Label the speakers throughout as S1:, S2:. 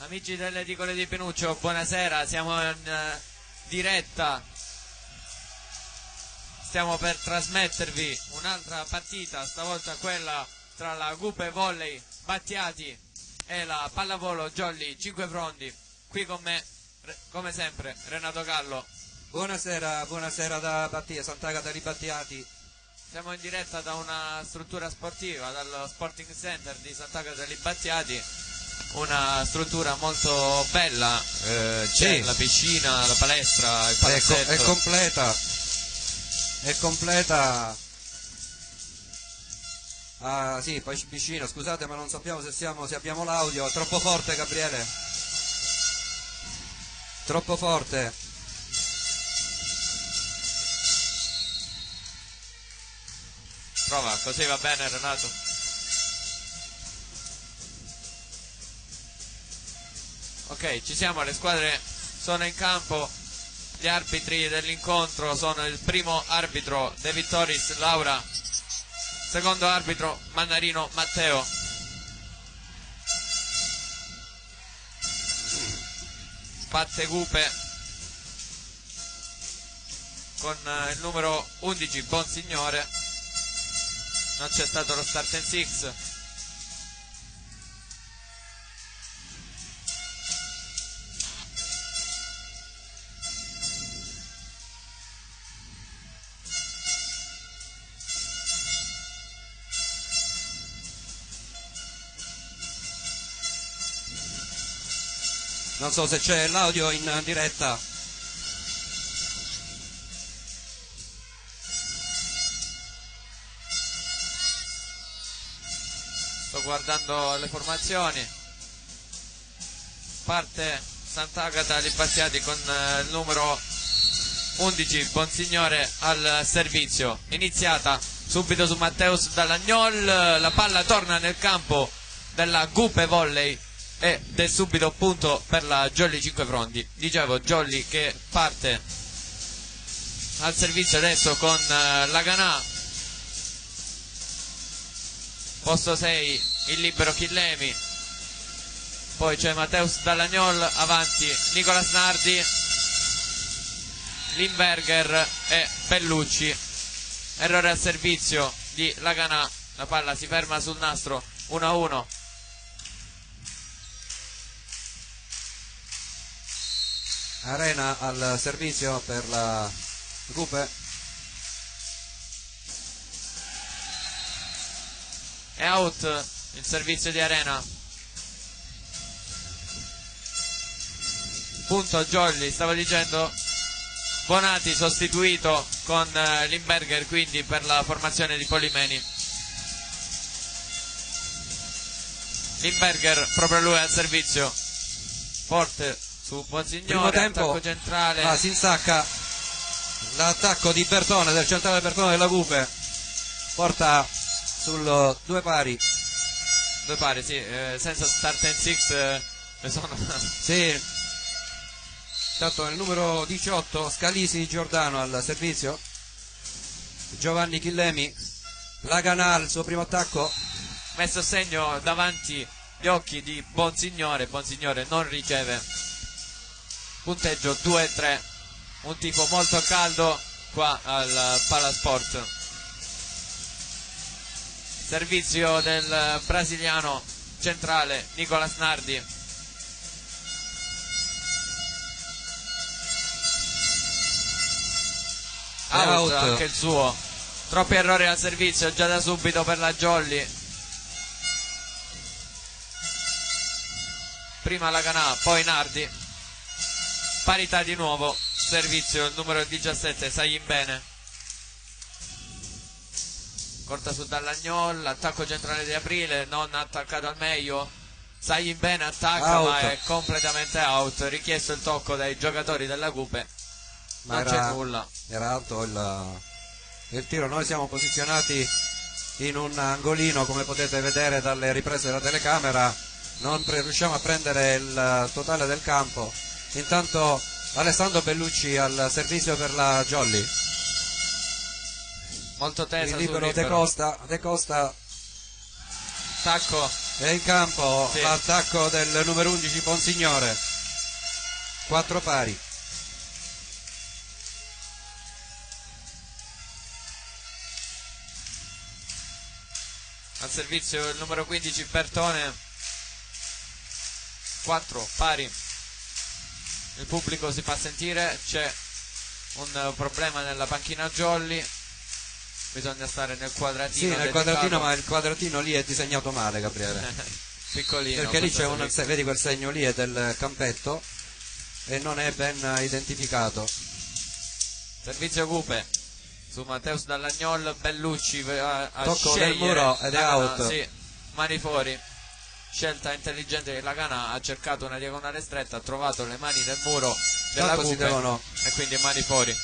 S1: Amici delle edicole di Pinuccio, buonasera, siamo in diretta, stiamo per trasmettervi un'altra partita, stavolta quella tra la Gupe Volley Battiati e la Pallavolo Jolly Cinque Frondi. Qui con me, come sempre, Renato Gallo.
S2: Buonasera, buonasera da Sant'Agata di Battiati.
S1: Siamo in diretta da una struttura sportiva, dallo Sporting Center di Sant'Agata di Battiati, una struttura molto bella, c'è
S2: sì,
S1: la piscina, la palestra, il palazzetto.
S2: È completa. Ah sì, poi vicino, scusate ma non sappiamo se abbiamo l'audio, è troppo forte Gabriele. Troppo forte.
S1: Prova, così va bene Renato. Ok, ci siamo, le squadre sono in campo, gli arbitri dell'incontro sono il primo arbitro De Vittoris Laura, secondo arbitro Mannarino Matteo. Batte Gupe con il numero 11 Bonsignore, non c'è stato lo start and six.
S2: Non so se c'è l'audio in diretta.
S1: Sto guardando le formazioni. Parte Sant'Agata di Battiati con il numero 11 Bonsignore al servizio. Iniziata subito su Matteus Dall'Agnol, la palla torna nel campo della Gupe Volley ed è subito punto per la Jolly Cinque Frondi. Dicevo, Jolly che parte al servizio adesso con Laganà, posto 6 il libero Chillemi, poi c'è Matteus Dall'Agnol, avanti Nicolas Nardi, Limberger e Bellucci. Errore al servizio di Laganà, la palla si ferma sul nastro, 1-1.
S2: Arena al servizio per la Gupe.
S1: È out il servizio di Arena. Punto Jolly, stavo dicendo. Bonati sostituito con Limberger quindi per la formazione di Polimeni. Limberger, proprio lui al servizio. Forte su Bonsignore,
S2: Tempo,
S1: attacco centrale.
S2: si insacca l'attacco di Bertone, del centrale Bertone della Gupe, porta sul 2 pari.
S1: 2 pari, sì, senza start and six ne sono.
S2: Sì, tanto il numero 18 Scalisi Giordano al servizio, Giovanni Chillemi, Laganà il suo primo attacco.
S1: Messo a segno davanti gli occhi di Bonsignore, Bonsignore non riceve. Punteggio 2-3, un tifo molto caldo qua al Palasport. Servizio del brasiliano centrale Nicolas Nardi. Out anche il suo. Troppi errori al servizio già da subito per la Jolly. Prima Laganà, poi Nardi. Parità di nuovo, servizio il numero 17 Saglimbene. Corta su Dall'Agnol, attacco centrale di Aprile, non attaccato al meglio. Saglimbene attacca
S2: out,
S1: ma è completamente out. Richiesto il tocco dai giocatori della Gupe, non c'è nulla.
S2: Era alto il tiro. Noi siamo posizionati in un angolino, come potete vedere dalle riprese della telecamera, non riusciamo a prendere il totale del campo. Intanto Alessandro Bellucci al servizio per la Jolly,
S1: molto tesa
S2: il libero
S1: sul libero.
S2: De Costa,
S1: Attacco
S2: E in campo
S1: Sì.
S2: l'attacco del numero 11 Bonsignore. 4 pari.
S1: Al servizio il numero 15 Bertone. 4 pari. Il pubblico si fa sentire, c'è un problema nella panchina Jolly, bisogna stare nel quadratino.
S2: Sì, nel quadratino, ma il quadratino lì è disegnato male, Gabriele.
S1: Piccolino.
S2: Perché lì c'è vedi quel segno lì è del campetto e non è ben identificato.
S1: Servizio Cupe su Matteus Dallagnol, Bellucci a
S2: Tocco
S1: scegliere
S2: del muro ed è
S1: la Gana,
S2: out.
S1: sì, mani fuori. Scelta intelligente che la Gana ha cercato una diagonale stretta, ha trovato le mani del muro della
S2: Tanto si
S1: Cupe
S2: devono-
S1: e quindi mani fuori.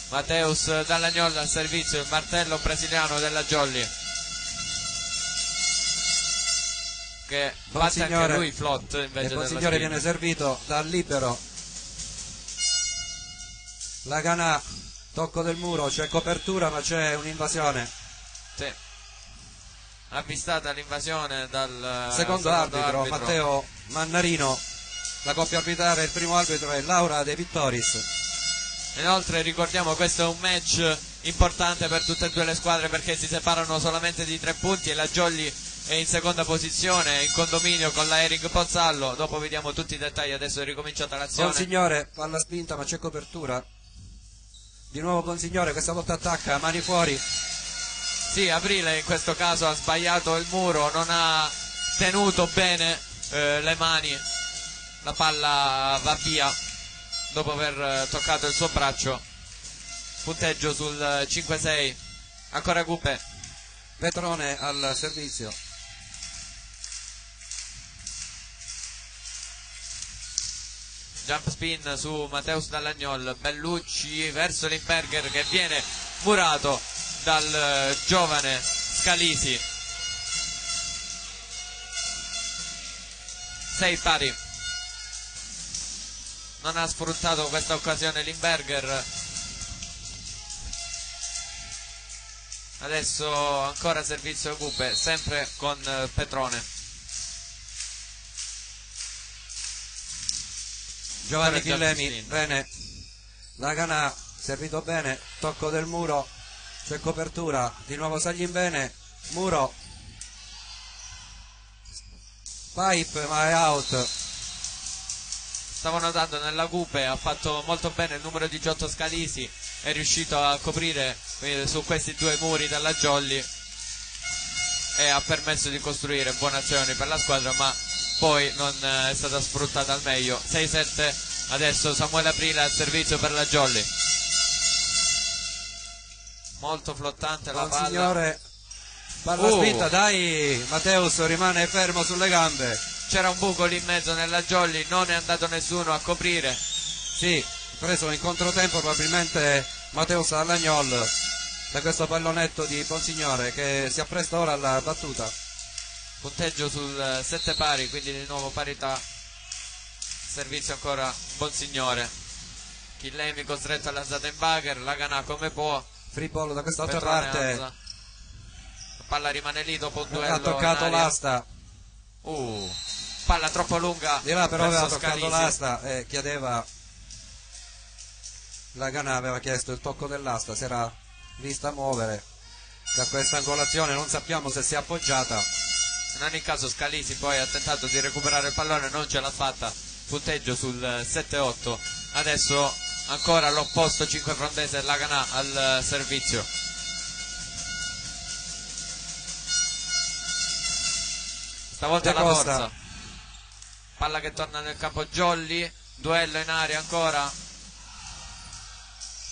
S1: Matteus Dallagnol al servizio, il martello brasiliano della Jolly, che batte anche
S2: Bonsignore-
S1: lui flot
S2: E
S1: invece
S2: il
S1: della
S2: Bonsignore
S1: spin.
S2: viene servito dal libero. La Gana, tocco del muro, c'è copertura ma c'è un'invasione.
S1: Sì. Avvistata l'invasione dal
S2: Secondo arbitro Matteo Mannarino. La coppia arbitrale, il primo arbitro è Laura De Vittoris.
S1: Inoltre ricordiamo, questo è un match importante per tutte e due le squadre perché si separano solamente di 3 punti e la Jolly è in seconda posizione in condominio con la Ering Pozzallo. Dopo vediamo tutti i dettagli, adesso è ricominciata l'azione.
S2: Bonsignore, palla spinta ma c'è copertura. Di nuovo Bonsignore, questa volta attacca, mani fuori.
S1: Sì, Aprile in questo caso ha sbagliato il muro, non ha tenuto bene le mani, la palla va via dopo aver toccato il suo braccio. Punteggio sul 5-6, ancora Cupe.
S2: Petrone al servizio.
S1: Jump spin su Matteus Dallagnol, Bellucci verso Limberger che viene murato dal giovane Scalisi. 6 pari. Non ha sfruttato questa occasione Limberger. Adesso ancora servizio Cupe, sempre con Petrone.
S2: Giovanni
S1: Ancora
S2: Chillemi,
S1: Jump spin.
S2: bene. La Gana, servito bene, tocco del muro, c'è copertura, di nuovo Saglin bene, muro. Pipe ma è out.
S1: Stavo notando nella Cupe, ha fatto molto bene il numero 18 Scalisi, è riuscito a coprire su questi 2 muri della Jolly e ha permesso di costruire buone azioni per la squadra, ma poi non è stata sfruttata al meglio. 6-7 adesso Samuele Aprile al servizio per la Jolly. Molto flottante la palla.
S2: Signore, palla spinta, dai, Matteus rimane fermo sulle gambe.
S1: C'era un buco lì in mezzo nella Jolly, non è andato nessuno a coprire.
S2: Sì, preso in controtempo probabilmente Matteus Dallagnol da questo pallonetto di Bonsignore che si appresta ora alla battuta.
S1: Punteggio sul 7 pari, quindi di nuovo parità. Servizio ancora Bonsignore. Chillemi costretto all'alzata in bugger, la Gana come può.
S2: Free ball da quest'altra
S1: Petrone
S2: parte.
S1: alza. La palla rimane lì dopo un duello.
S2: Ha toccato
S1: in aria.
S2: l'asta.
S1: Palla troppo lunga.
S2: Di là però
S1: verso
S2: aveva toccato
S1: Scalisi.
S2: l'asta e chiedeva. La Gana aveva chiesto il tocco dell'asta, si era vista muovere da questa angolazione, non sappiamo se si è appoggiata.
S1: In ogni caso Scalisi poi ha tentato di recuperare il pallone, non ce l'ha fatta. Punteggio sul 7-8. Adesso ancora l'opposto 5 frontese, la Gana al servizio. Stavolta
S2: De
S1: la
S2: Costa.
S1: forza. Palla che torna nel campo Jolly. Duello in aria ancora.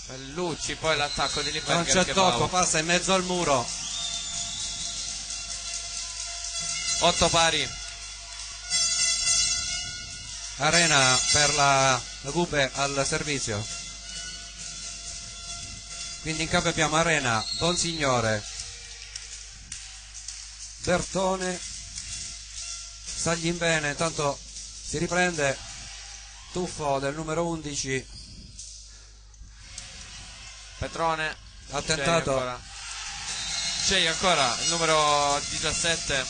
S1: Bellucci, poi l'attacco di
S2: Non
S1: Limberger
S2: c'è
S1: che
S2: tocco,
S1: va.
S2: passa in mezzo al muro.
S1: 8 pari.
S2: Arena per la Cupe al servizio. Quindi in campo abbiamo Arena, Bonsignore, Bertone, Saglin bene, tanto si riprende, tuffo del numero 11,
S1: Petrone
S2: ha tentato,
S1: C'è ancora il numero 17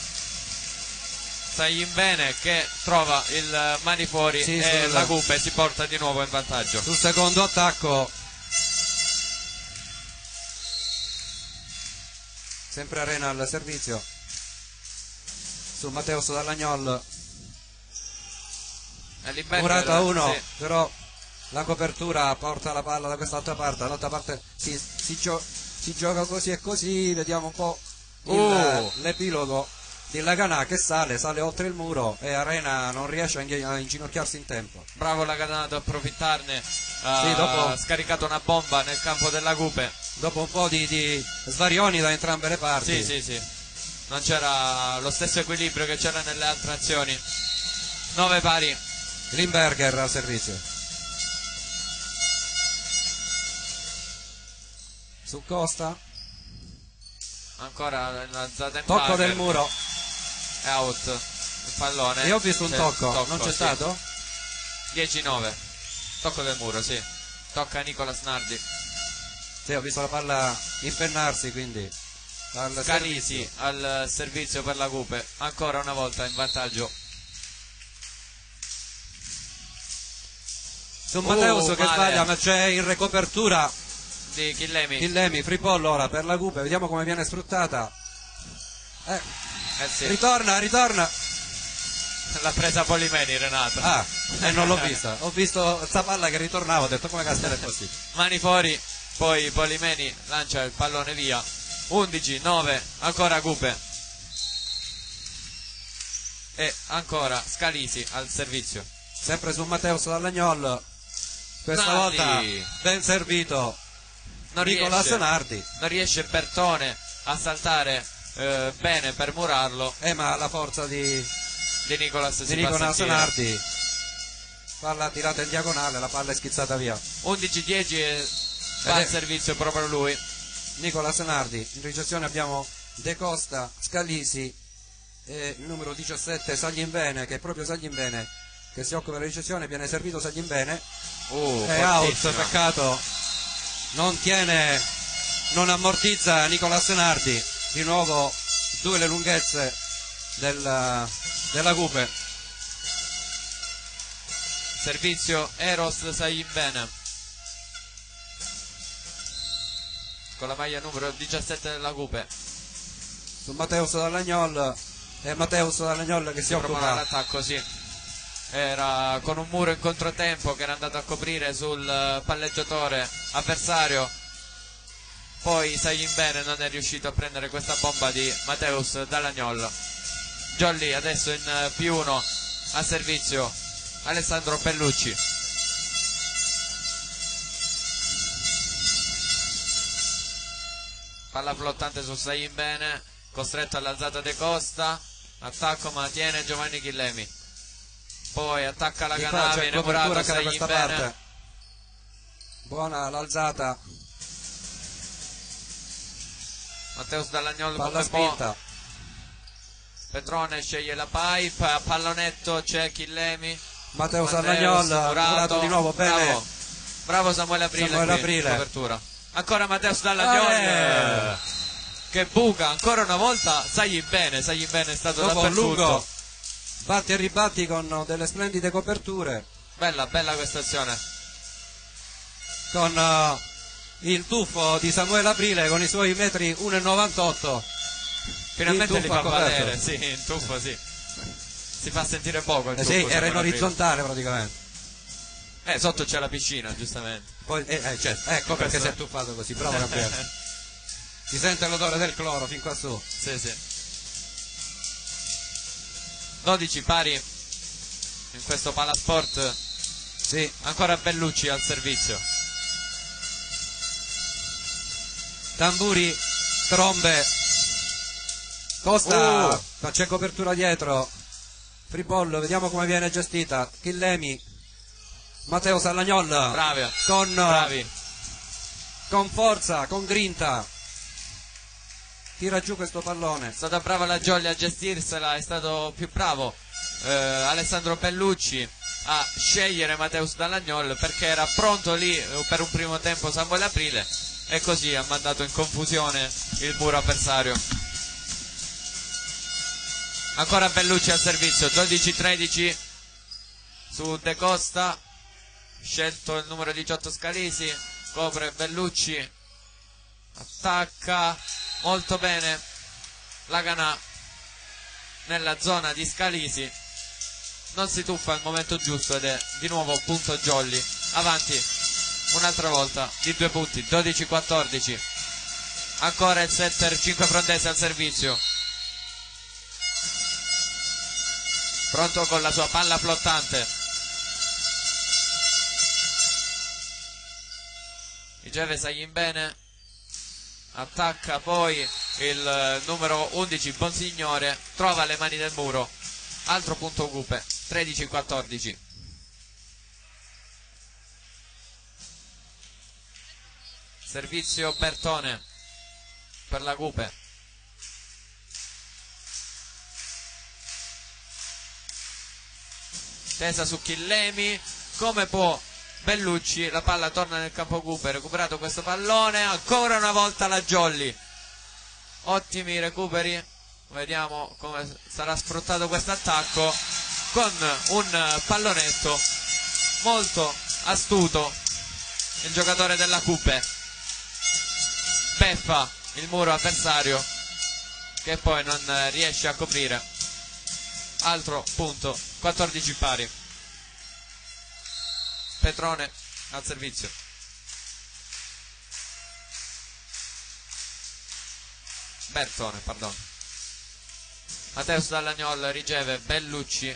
S1: Sayimbene che trova il mani fuori,
S2: sì,
S1: e la Cupe si porta di nuovo in vantaggio.
S2: Sul secondo attacco sempre Arena al servizio su Mateus Dallagnol. Murata 1, sì. Però la copertura porta la palla da quest'altra parte, dall'altra parte si gioca così e così, vediamo un po' l'epilogo di Laganà che sale oltre il muro e Arena non riesce a inginocchiarsi in tempo.
S1: Bravo Laganà ad approfittarne, ha scaricato una bomba nel campo della Cupe.
S2: Dopo un po' di svarioni da entrambe le parti.
S1: Sì. Non c'era lo stesso equilibrio che c'era nelle altre azioni. 9 pari.
S2: Limberger al servizio. Su Costa.
S1: Ancora l'alzata in
S2: tocco del muro.
S1: È out il pallone.
S2: Io ho visto un tocco, non c'è stato?
S1: 10-9. Tocco del muro, sì. Tocca a Nicolas Nardi.
S2: Sì, ho visto la palla impennarsi, quindi
S1: Scalisi al servizio per la Cupe, ancora una volta in vantaggio.
S2: Su Mateus che sbaglia, ma c'è in recopertura
S1: di Chillemi.
S2: Free ball ora per la Cupe, vediamo come viene sfruttata.
S1: Sì.
S2: Ritorna.
S1: L'ha presa Polimeni, Renato.
S2: Non l'ho vista. Ho visto questa palla che ritornava, ho detto come castello è possibile.
S1: Mani fuori, poi Polimeni lancia il pallone via. 11-9, ancora Cupe. E ancora Scalisi al servizio.
S2: Sempre su Mateus Dallagnol. Questa volta ben servito. Nicolas Nardi.
S1: Non riesce Bertone a saltare bene per murarlo.
S2: Ma la forza di
S1: Nicolas
S2: Nardi. Palla tirata in diagonale, la palla è schizzata via.
S1: 11-10 e va al servizio proprio lui.
S2: Nicolas Nardi. In ricezione abbiamo De Costa, Scalisi e il numero 17 Saglimbene, che è proprio Saglimbene che si occupa della ricezione. Viene servito Saglimbene. È out, peccato. Non ammortizza Nicolas Nardi. Di nuovo 2 le lunghezze della Cupe.
S1: Servizio Eros Sayimbene con la maglia numero 17 della Cupe.
S2: Su Mateus Dallagnol. È Mateus Dallagnol che si occupa
S1: l'attacco, sì. Era con un muro in controtempo che era andato a coprire sul palleggiatore avversario. Poi Sayimbene non è riuscito a prendere questa bomba di Mateus Dallagnol. Jolly adesso in +1 a servizio Alessandro Bellucci. Palla flottante su Sayimbene, costretto all'alzata De Costa. Attacco ma tiene Giovanni Chillemi. Poi attacca la Laganà, viene murato Sayimbene.
S2: Buona l'alzata.
S1: Mateus Dallagnol
S2: palla spinta.
S1: Petrone sceglie la pipe, a pallonetto c'è Chillemi.
S2: Mateus Dallagnol murato di nuovo bene.
S1: Bravo Samuele Aprile. Copertura. Ancora Mateus Dallagnol che buca ancora una volta Sayimbene è stato
S2: dopo
S1: dappertutto.
S2: Lungo batti e ribatti con delle splendide coperture.
S1: Bella questa azione.
S2: Con il tuffo di Samuele Aprile con i suoi metri 1,98.
S1: Finalmente li fa valere, sì, il tuffo sì. Si fa sentire poco il tuffo.
S2: Sì, era in orizzontale praticamente.
S1: Sotto c'è la piscina, giustamente.
S2: Poi, certo, ecco perché si è tuffato così, bravo Gabriele. Si sente l'odore del cloro fin qua su.
S1: Sì. 12 pari in questo palasport.
S2: Sì.
S1: Ancora Bellucci al servizio.
S2: Tamburi, trombe. Costa, c'è copertura dietro. Free ball, vediamo come viene gestita. Chillemi, Mateus Dallagnol.
S1: Bravi.
S2: Con forza, con grinta. Tira giù questo pallone.
S1: È stata brava la Jolly a gestirsela, è stato più bravo Alessandro Bellucci a scegliere Mateus Dallagnol, perché era pronto lì per un primo tempo Samuele Aprile e così ha mandato in confusione il muro avversario. Ancora Bellucci al servizio, 12-13 su De Costa, scelto il numero 18 Scalisi, copre Bellucci, attacca molto bene Laganà nella zona di Scalisi, non si tuffa al momento giusto ed è di nuovo punto Jolly, avanti un'altra volta di 2 punti, 12-14. Ancora il setter 5 Frondese al servizio, pronto con la sua palla flottante. Riceve Saglimbene, attacca poi il numero 11 Bonsignore, trova le mani del muro, altro punto Gupe, 13-14. Servizio Bertone per la Gupe. Tesa su Chillemi, come può Bellucci, la palla torna nel campo Gupe, recuperato questo pallone, ancora una volta la Jolly, ottimi recuperi, vediamo come sarà sfruttato questo attacco con un pallonetto molto astuto, il giocatore della Gupe beffa il muro avversario che poi non riesce a coprire, altro punto, 14 pari. Petrone al servizio. Bertone, perdono. Mateus Dallagnol riceve Bellucci,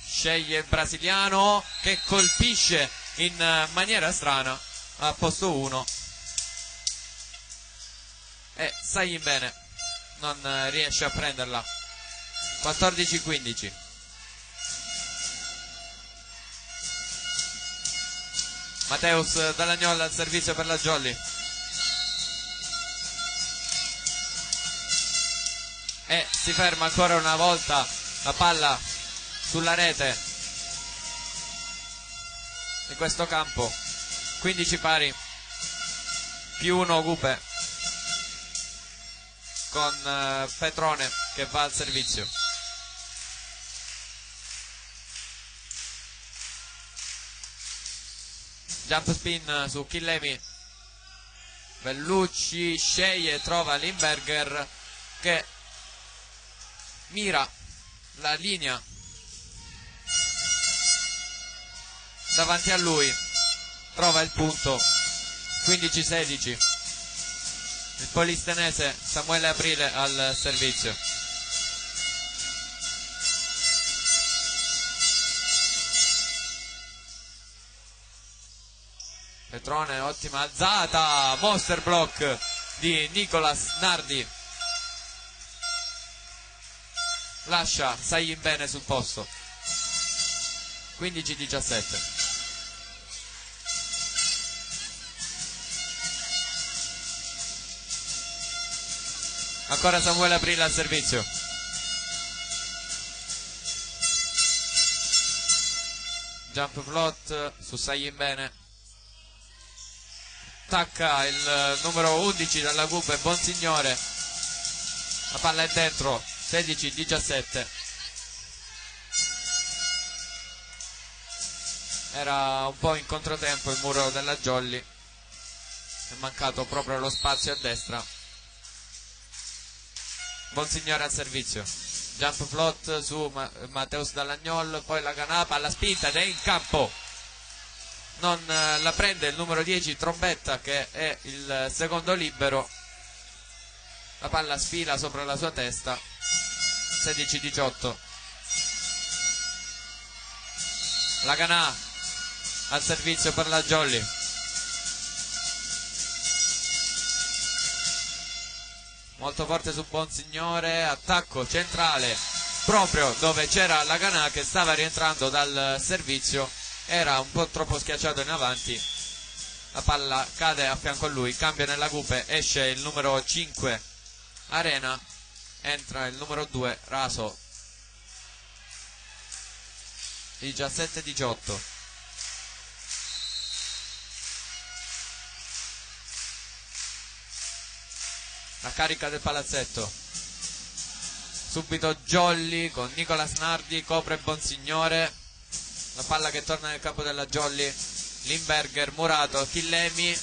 S1: sceglie il brasiliano che colpisce in maniera strana a posto 1 e Saglimbene non riesce a prenderla. 14-15. Mateus Dallagnol al servizio per la Jolly e si ferma ancora una volta la palla sulla rete di questo campo. 15 pari più 1 Gupe con Petrone che va al servizio. Jump spin su Chillemi, Bellucci sceglie e trova Limberger che mira la linea davanti a lui, trova il punto. 15-16. Il polistenese Samuele Aprile al servizio. Petrone, ottima alzata, monster block di Nicolas Nardi, lascia Saglimbene sul posto. 15-17. Ancora Samuele Aprile al servizio. Jump float su Saglimbene, attacca il numero 11 dalla Gupe Bonsignore, la palla è dentro. 16-17. Era un po' in controtempo il muro della Jolly, è mancato proprio lo spazio a destra. Bonsignore al servizio, jump float su Mateus Dallagnol, poi la canapa alla spinta ed è in campo, non la prende il numero 10 Trombetta che è il secondo libero, la palla sfila sopra la sua testa. 16-18. Laganà al servizio per la Jolly, molto forte su Bonsignore, attacco centrale proprio dove c'era Laganà che stava rientrando dal servizio, era un po' troppo schiacciato in avanti, la palla cade a fianco a lui, cambia nella Gupe, esce il numero 5 Arena, entra il numero 2 Raso. 17-18. la carica del palazzetto. Subito Jolly con Nicolas Nardi, copre Bonsignore, la palla che torna nel campo della Jolly, Limberger, Murato, Chillemi,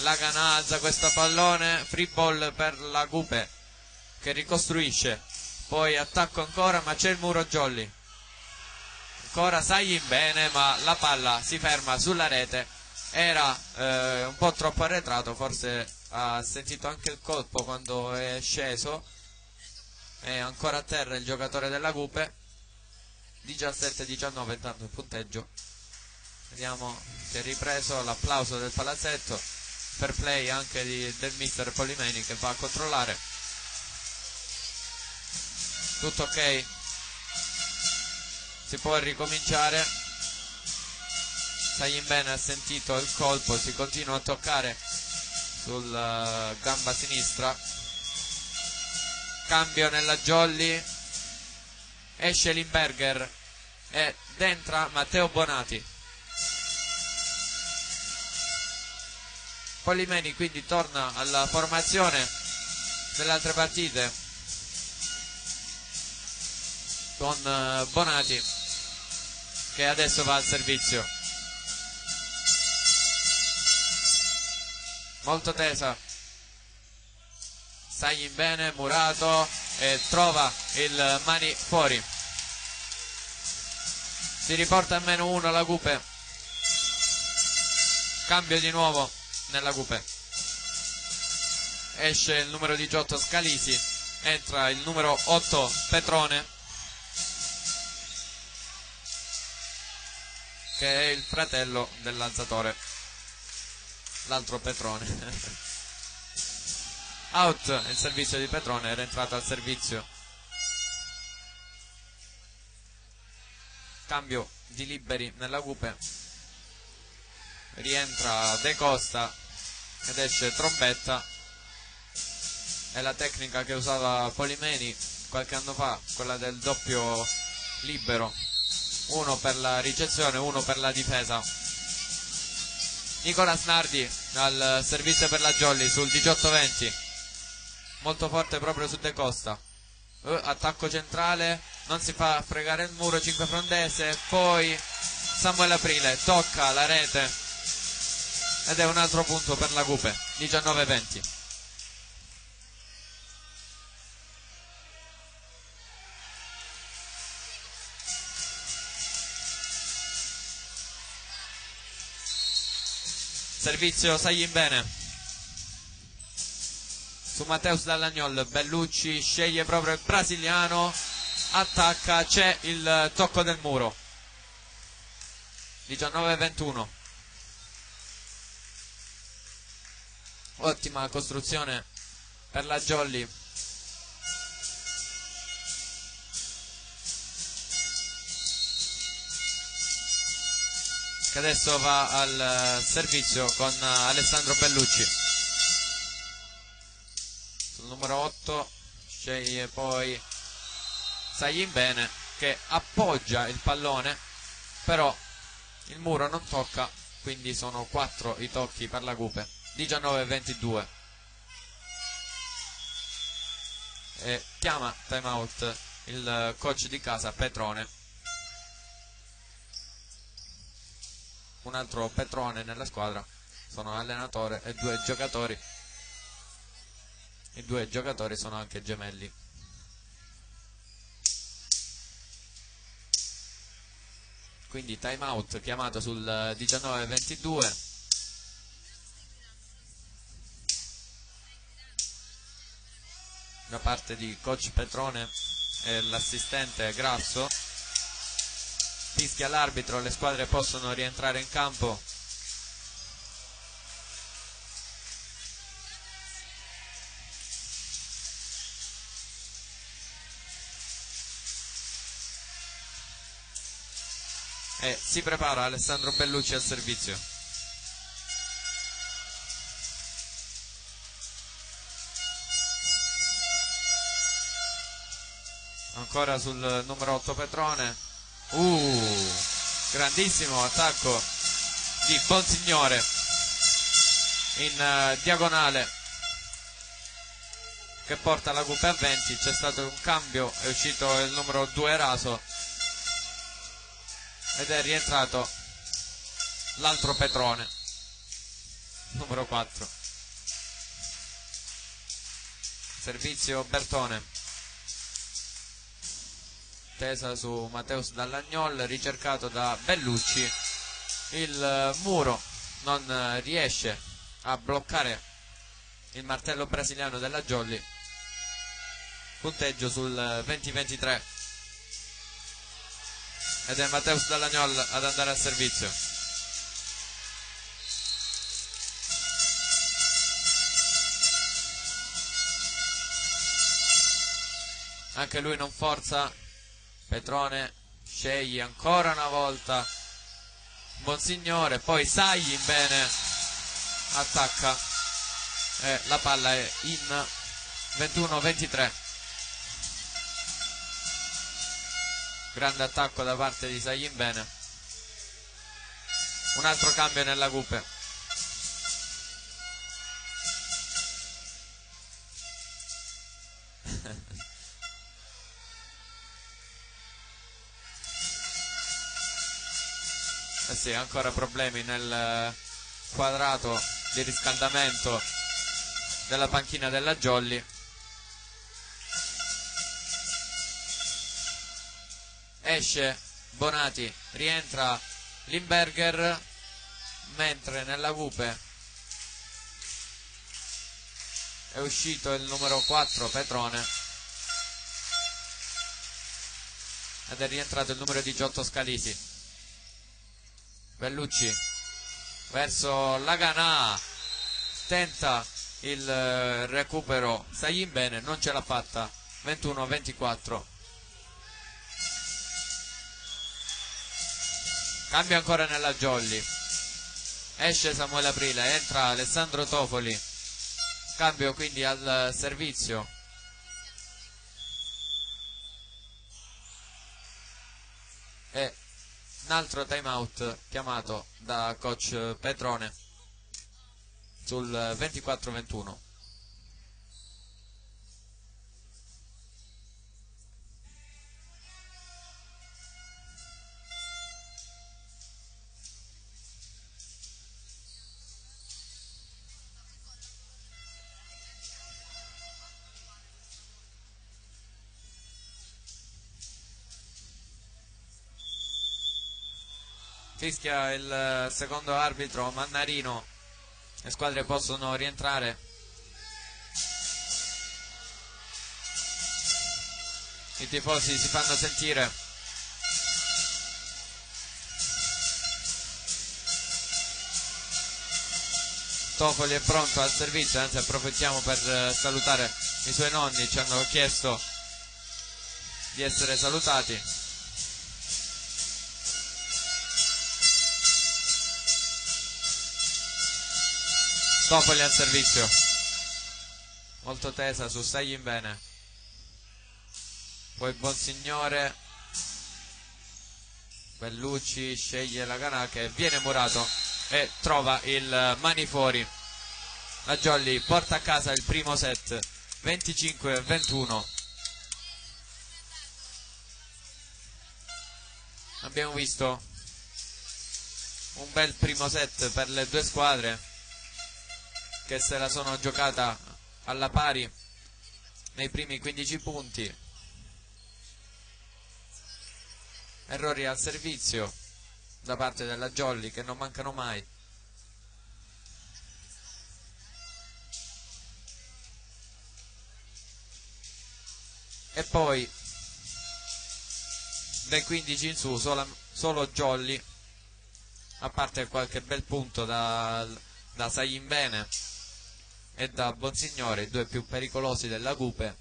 S1: Lagan alza questo pallone, free ball per la Gupe che ricostruisce, poi attacco ancora ma c'è il muro Jolly, ancora Sayin bene ma la palla si ferma sulla rete, era un po' troppo arretrato, forse ha sentito anche il colpo quando è sceso, è ancora a terra il giocatore della Gupe. 17-19 intanto il punteggio, vediamo che è ripreso l'applauso del palazzetto, fair play anche del mister Polimeni che va a controllare, tutto ok, si può ricominciare. Sayin bene ha sentito il colpo, si continua a toccare sul gamba sinistra, cambio nella Jolly, esce Limberger ed entra Matteo Bonati. Polimeni quindi torna alla formazione delle altre partite con Bonati che adesso va al servizio, molto tesa Sayin bene, Murato, e trova il mani fuori, si riporta a -1 la Gupe, cambio di nuovo nella Gupe, esce il numero 18 Scalisi, entra il numero 8 Petrone che è il fratello dell'alzatore, l'altro Petrone. Out il servizio di Petrone, era entrato al servizio. Cambio di liberi nella Gupe, rientra De Costa ed esce Trombetta, è la tecnica che usava Polimeni qualche anno fa, quella del doppio libero, uno per la ricezione, uno per la difesa. Nicolas Nardi al servizio per la Jolly sul 18-20, molto forte proprio su De Costa, attacco centrale, non si fa fregare il muro, 5 Frondese, poi Samuel Aprile tocca la rete ed è un altro punto per la Gupe. 19-20. Servizio Sayin bene su Matteus Dallagnol, Bellucci sceglie proprio il brasiliano, attacca, c'è il tocco del muro. 19-21. Ottima costruzione per la Jolly. Che adesso va al servizio con Alessandro Bellucci. Sul numero 8 sceglie poi Sayin bene che appoggia il pallone, però il muro non tocca, quindi sono 4 i tocchi per la Gupe. 19-22. E chiama time out il coach di casa Petrone, un altro Petrone nella squadra, sono allenatore e 2 giocatori. I 2 giocatori sono anche gemelli. Quindi time out chiamato sul 19-22. Da parte di coach Petrone e l'assistente Grasso. Fischia l'arbitro, le squadre possono rientrare in campo. E si prepara Alessandro Bellucci al servizio. Ancora sul numero 8 Petrone. Grandissimo attacco di Bonsignore in diagonale. che porta la Cupe a 20. C'è stato un cambio, è uscito il numero 2 Raso ed è rientrato l'altro Petrone, numero 4. Servizio Bertone, tesa su Matteus Dallagnol, ricercato da Bellucci. Il muro non riesce a bloccare il martello brasiliano della Jolly. Punteggio sul 20-23 ed è Matteus Dallagnol ad andare al servizio. Anche lui non forza. Petrone sceglie ancora una volta Bonsignore, poi Sagli bene attacca e la palla è in. 21-23. Grande attacco da parte di Sagli bene. Un altro cambio nella Cupe. Eh sì, ancora problemi nel quadrato di riscaldamento della panchina della Jolly. Esce Bonati, rientra Limberger, mentre nella Cupe è uscito il numero 4 Petrone ed è rientrato il numero 18 Scalisi. Bellucci verso Laganà, tenta il recupero Sagin bene, non ce l'ha fatta. 21-24. Cambia ancora nella Jolly, esce Samuele Aprile, entra Alessandro Tofoli, cambio quindi al servizio. E un altro time out chiamato da coach Petrone sul 24-21. Fischia il secondo arbitro Mannarino, le squadre possono rientrare. I tifosi si fanno sentire. Tofoli è pronto al servizio, anzi approfittiamo per salutare i suoi nonni, ci hanno chiesto di essere salutati. Tofoli al servizio, molto tesa su Sagin bene, poi Bonsignore, Bellucci sceglie Laganà che viene murato e trova il mani fuori. La Jolly porta a casa il primo set 25-21. Abbiamo visto un bel primo set per le due squadre che se la sono giocata alla pari nei primi 15 punti. Errori al servizio da parte della Jolly che non mancano mai. E poi dai 15 in su solo Jolly, a parte qualche bel punto da Sagin bene e da Bonsignore, i due più pericolosi della Cupe.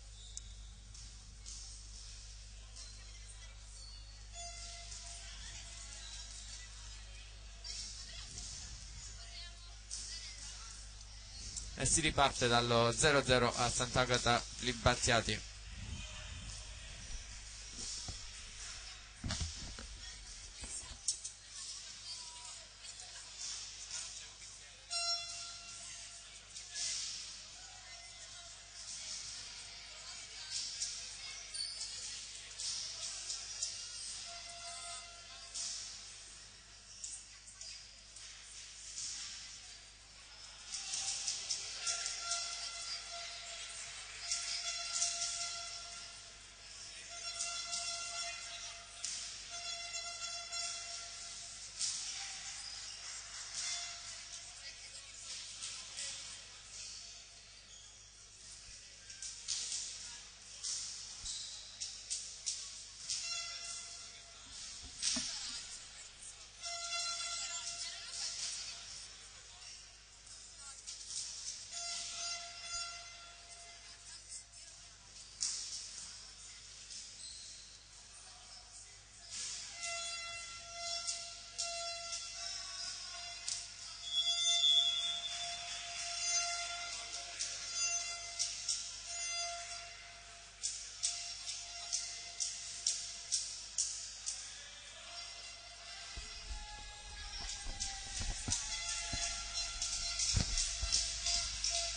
S1: E si riparte dallo 0-0 a Sant'Agata Libattiati.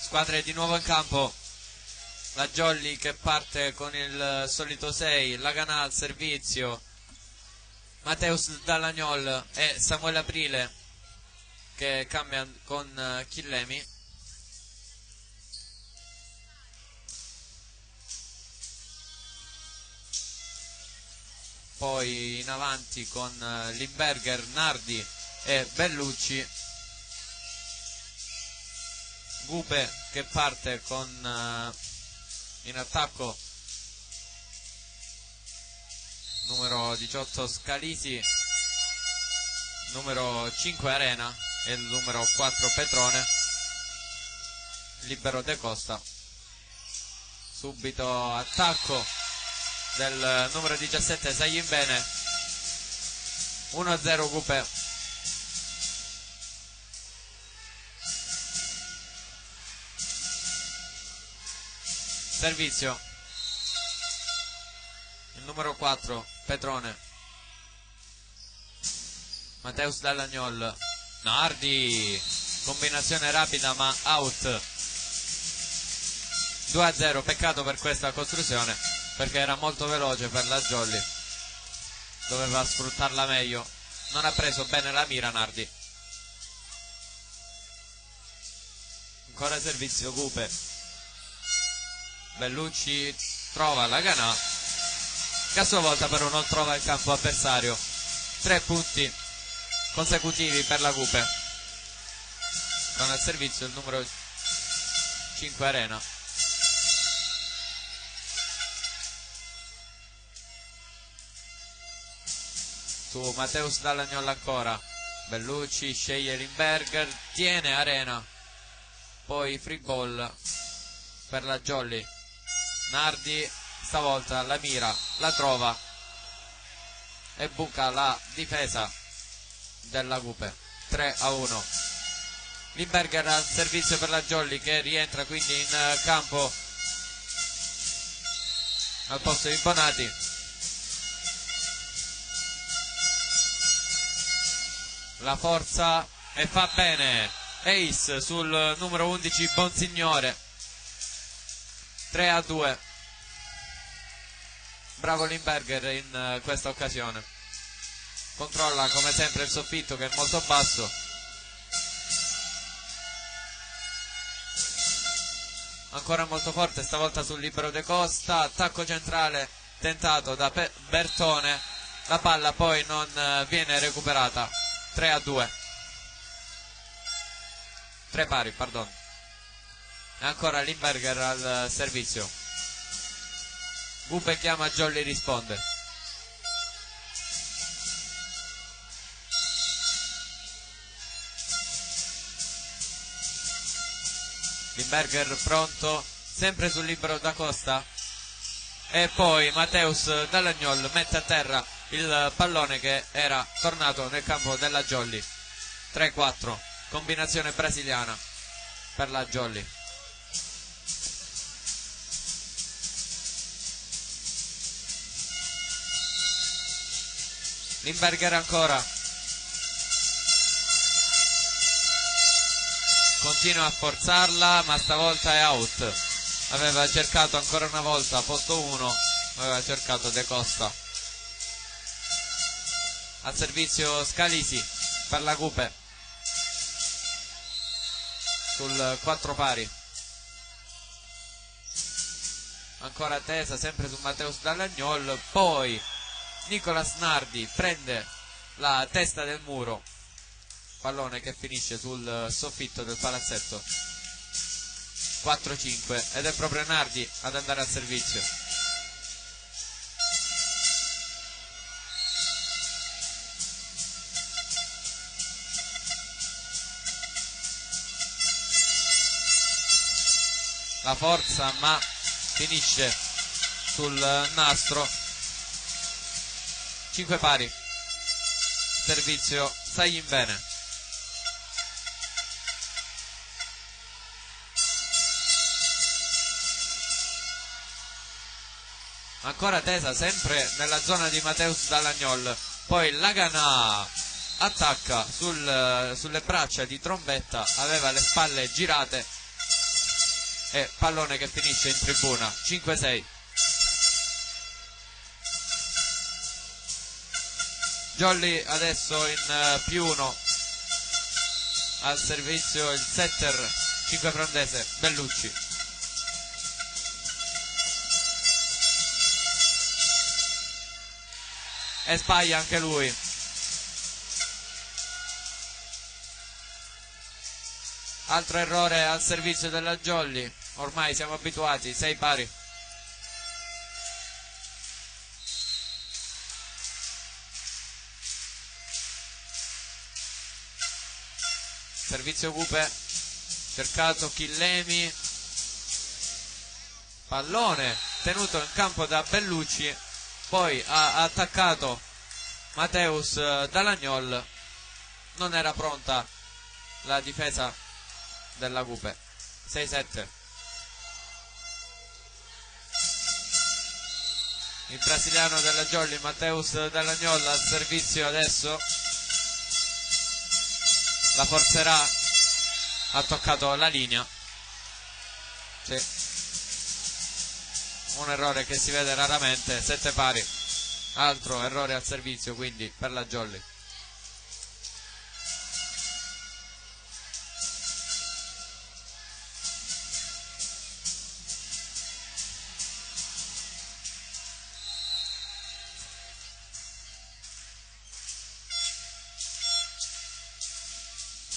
S1: Squadre di nuovo in campo. La Jolly che parte con il solito 6, Laganà al servizio, Mateus Dallagnol e Samuele Aprile che cambia con Chillemi. Poi in avanti con Limberger, Nardi e Bellucci. Gupe che parte con in attacco numero 18 Scalisi, numero 5 Arena e il numero 4 Petrone. Libero De Costa. Subito attacco del numero 17 Saglimbene. 1-0 Gupe. Servizio, il numero 4 Petrone, Mateus Dallagnol, Nardi, combinazione rapida ma out. 2-0, peccato per questa costruzione perché era molto veloce per la Jolly, doveva sfruttarla meglio, non ha preso bene la mira Nardi. Ancora servizio Gupe. Bellucci trova Laganà, che a sua volta però non trova il campo avversario. 3 punti consecutivi per la Gupe, con al servizio il numero 5 Arena. Su Mateus Dallagnol ancora, Bellucci sceglie Limberger, tiene Arena, poi free ball per la Jolly. Nardi stavolta la mira, la trova e buca la difesa della Gupe. 3-1. Limberger al servizio per la Jolly che rientra quindi in campo al posto di Bonati. La forza e fa bene. Ace sul numero 11 Bonsignore. 3-2. Bravo Limberger in questa occasione. Controlla come sempre il soffitto che è molto basso. Ancora molto forte, stavolta sul libero De Costa. Attacco centrale tentato da Bertone. La palla poi non viene recuperata. 3-2. 3 pari, perdono. E ancora Limberger al servizio. Gupe chiama, Jolly risponde. Limberger pronto, sempre sul libero Da Costa. E poi Mateus Dallagnol mette a terra il pallone che era tornato nel campo della Jolly. 3-4, combinazione brasiliana per la Jolly. Limberger ancora, continua a forzarla ma stavolta è out. Aveva cercato ancora una volta posto 1, aveva cercato De Costa. Al servizio Scalisi per la Gupe sul 4 pari. Ancora tesa sempre su Mateus Dallagnol, poi Nicolas Nardi prende la testa del muro, pallone che finisce sul soffitto del palazzetto. 4-5 ed è proprio Nardi ad andare al servizio. La forza ma finisce sul nastro. 5 pari. Servizio Saglimbene. Ancora tesa sempre nella zona di Mateus Dallagnol. Poi Laganà attacca sulle braccia di Trombetta, aveva le spalle girate e pallone che finisce in tribuna. 5-6. Jolly adesso in +1 al servizio il setter 5 frondese Bellucci. E sbaglia anche lui. Altro errore al servizio della Jolly. Ormai siamo abituati, 6 pari. Servizio Cupe, cercato Chillemi, pallone tenuto in campo da Bellucci, poi ha attaccato Mateus Dalagnol, non era pronta la difesa della Cupe. 6-7. Il brasiliano della Jolly, Mateus Dalagnol, al servizio adesso. La forzerà, ha toccato la linea. Sì. Un errore che si vede raramente. 7 pari. Altro errore al servizio quindi per la Jolly.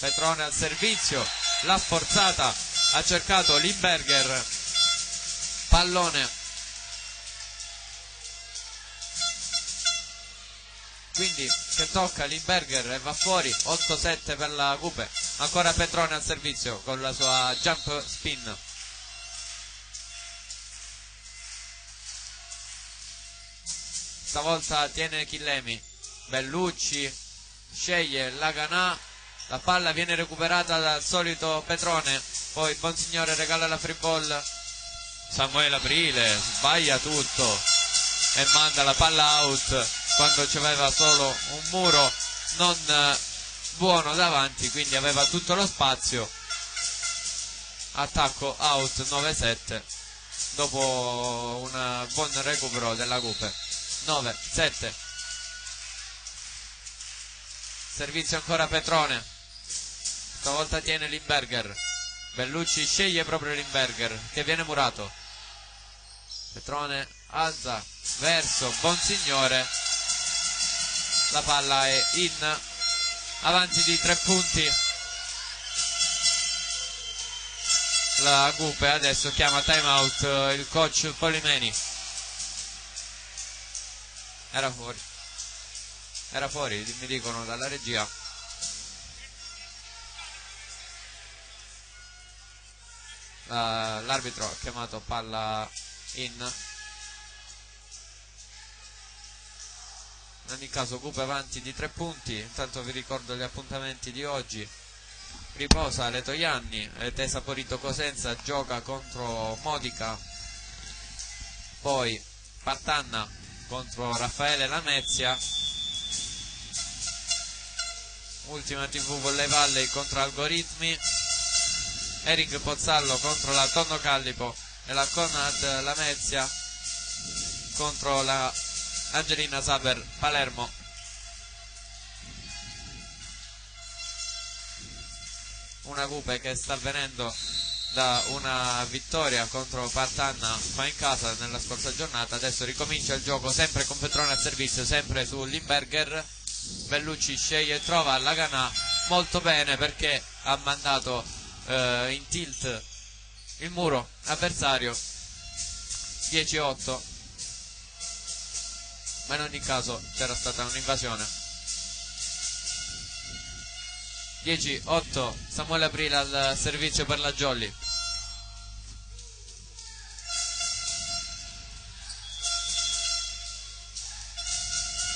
S1: Petrone al servizio, l'ha forzata, ha cercato Limberger, pallone, quindi che tocca Limberger e va fuori. 8-7 per la Cupe. Ancora Petrone al servizio con la sua jump spin. Stavolta tiene Chillemi, Bellucci sceglie Laganà. La palla viene recuperata dal solito Petrone, poi Bonsignore regala la free ball. Samuele Aprile sbaglia tutto e manda la palla out quando c'aveva solo un muro non buono davanti, quindi aveva tutto lo spazio. Attacco out 9-7 dopo un buon recupero della Cupe. 9-7. Servizio ancora Petrone, stavolta tiene Limberger. Bellucci sceglie proprio Limberger che viene murato. Petrone alza verso Bonsignore, la palla è in, avanti di 3 punti la Cupe. Adesso chiama time out il coach Polimeni. Era fuori, mi dicono dalla regia. L'arbitro ha chiamato palla in. In ogni caso Cupe avanti di 3 punti. Intanto vi ricordo gli appuntamenti di oggi. Riposa Letoianni, Saporito Cosenza gioca contro Modica, poi Partanna contro Raffaele Lamezia, Ultima TV Volley Valley contro Algoritmi, Eric Pozzallo contro la Tonno Callipo e la Conad Lamezia contro la Angelina Saber Palermo. Una Cupe che sta venendo da una vittoria contro Partanna ma in casa nella scorsa giornata. Adesso ricomincia il gioco sempre con Petrone al servizio, sempre su Limberger. Bellucci sceglie e trova Laganà molto bene perché ha mandato in tilt il muro avversario. 10-8, ma in ogni caso c'era stata un'invasione. 10-8, Samuele Aprile al servizio per la Jolly.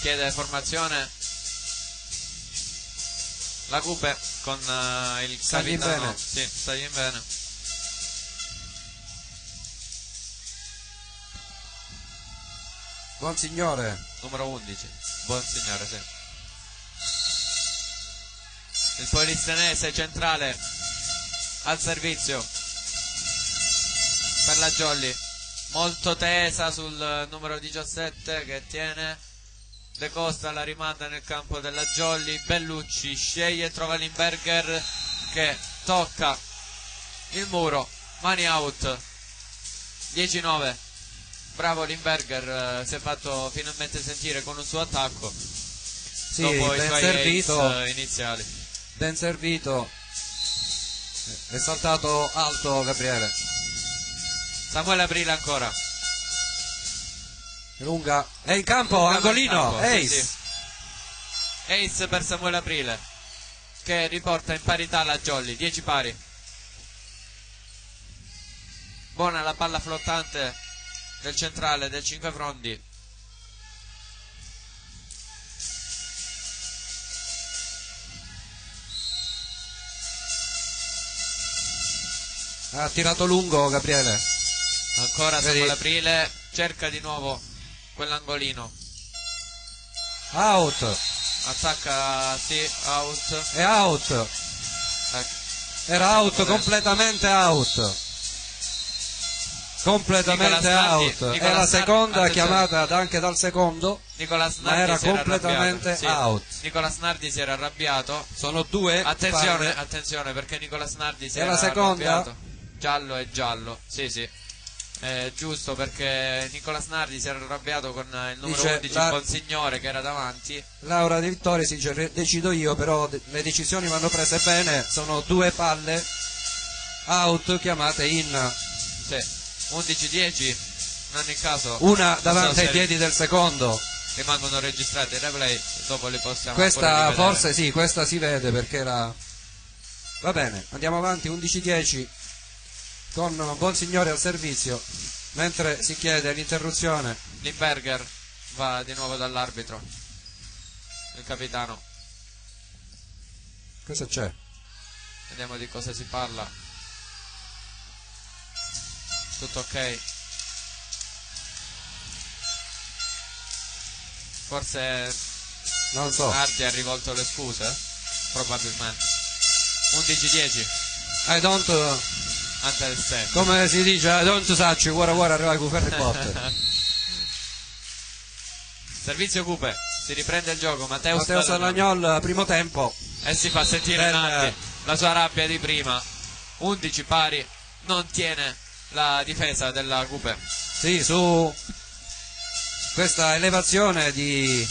S1: Chiede formazione la Cupe con il capitano. Sì, stai bene.
S2: Bonsignore,
S1: numero 11. Bonsignore, sì. Il polizienese centrale al servizio. per la Jolly, molto tesa sul numero 17 che tiene. De Costa la rimanda nel campo della Jolly. Bellucci sceglie e trova Limberger che tocca il muro, mani out. 10-9. Bravo Limberger, si è fatto finalmente sentire con un suo attacco.
S2: Sì,
S1: dopo i
S2: ben
S1: suoi
S2: servito,
S1: ace iniziali.
S2: ben servito, è saltato alto Gabriele.
S1: Samuele Aprile ancora.
S2: Lunga, è in campo,
S1: Lunga
S2: angolino,
S1: per campo,
S2: ace.
S1: sì, sì. Ace per Samuele Aprile che riporta in parità la Jolly, 10 pari. Buona la palla flottante del centrale del 5 Frondi.
S2: Ha tirato lungo Gabriele.
S1: Ancora
S2: Vedi?
S1: Samuele Aprile cerca di nuovo quell'angolino.
S2: Out,
S1: Attacca, sì, out.
S2: è out,
S1: Ecco.
S2: era out, completamente out. Completamente
S1: Nicola Snardi,
S2: out. È
S1: Nicola
S2: la
S1: Snardi,
S2: seconda
S1: attenzione.
S2: chiamata anche dal secondo,
S1: Nicola Snardi
S2: ma era
S1: si era
S2: completamente
S1: arrabbiato, sì.
S2: out.
S1: Nicola Snardi si era arrabbiato.
S2: Sono due
S1: Attenzione,
S2: palle.
S1: attenzione perché Nicola Snardi si
S2: E
S1: era
S2: la seconda?
S1: arrabbiato. Giallo e giallo, sì sì. Giusto perché Nicola Snardi si era arrabbiato con il numero
S2: Dice
S1: 11
S2: la-
S1: Bonsignore che era davanti.
S2: Laura di Vittoria si dice decido io, però le decisioni vanno prese bene, sono due palle out chiamate in,
S1: Sì. 11-10. In ogni caso
S2: una
S1: non so
S2: davanti ai
S1: se
S2: piedi del secondo.
S1: rimangono registrati i replay, dopo li possiamo
S2: Questa
S1: pure rivedere.
S2: forse sì, questa si vede perché era... Va bene, andiamo avanti, 11-10 con Bonsignore al servizio, mentre si chiede l'interruzione.
S1: Limberger va di nuovo dall'arbitro, il capitano.
S2: Cosa c'è?
S1: Vediamo di cosa si parla. Tutto ok. Forse
S2: Non so.
S1: Nardi ha rivolto le scuse? Probabilmente. 11-10.
S2: I don't...
S1: Understand.
S2: come si dice, I don't touch, guarda arriva il Ferri Potter.
S1: Servizio Cupe. Si riprende il gioco. Matteo
S2: Matteo
S1: Stalagnol.
S2: Stalagnol, primo tempo.
S1: E si fa sentire
S2: Bel-
S1: Nardi. La sua rabbia di prima. 11 pari. Non tiene la difesa della Cupe.
S2: Sì, su questa elevazione di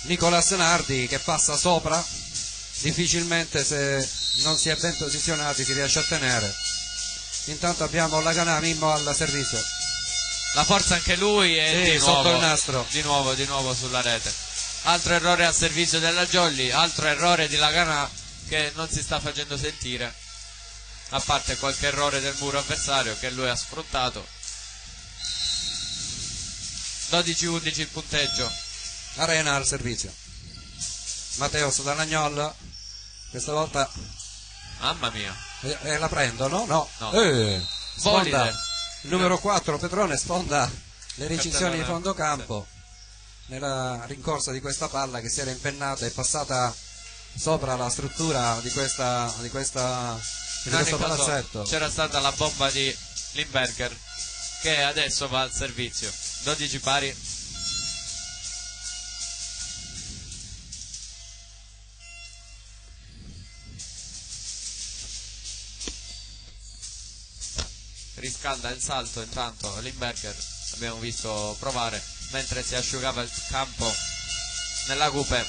S2: Nicolas Nardi che passa sopra, difficilmente se non si è ben posizionati si riesce a tenere. Intanto abbiamo Laganà Mimmo al servizio.
S1: La forza anche lui e
S2: Sì,
S1: di
S2: sotto
S1: nuovo,
S2: il nastro.
S1: di nuovo sulla rete. Altro errore al servizio della Jolly, altro errore di Laganà che non si sta facendo sentire, a parte qualche errore del muro avversario che lui ha sfruttato. 12-11 il punteggio.
S2: Arena al servizio. Matteo Stalagnol, questa volta
S1: Mamma mia.
S2: la prendono? No.
S1: No.
S2: Sfonda.
S1: Bolide.
S2: Il numero 4 Petrone sfonda le recisioni di
S1: Cartellone.
S2: fondo campo nella rincorsa di questa palla che si era impennata e passata sopra la struttura di questo
S1: In ogni caso
S2: palazzetto.
S1: c'era stata la bomba di Limberger che adesso va al servizio. 12 pari. Riscalda il salto intanto Limberger, abbiamo visto provare mentre si asciugava il campo nella Cupe.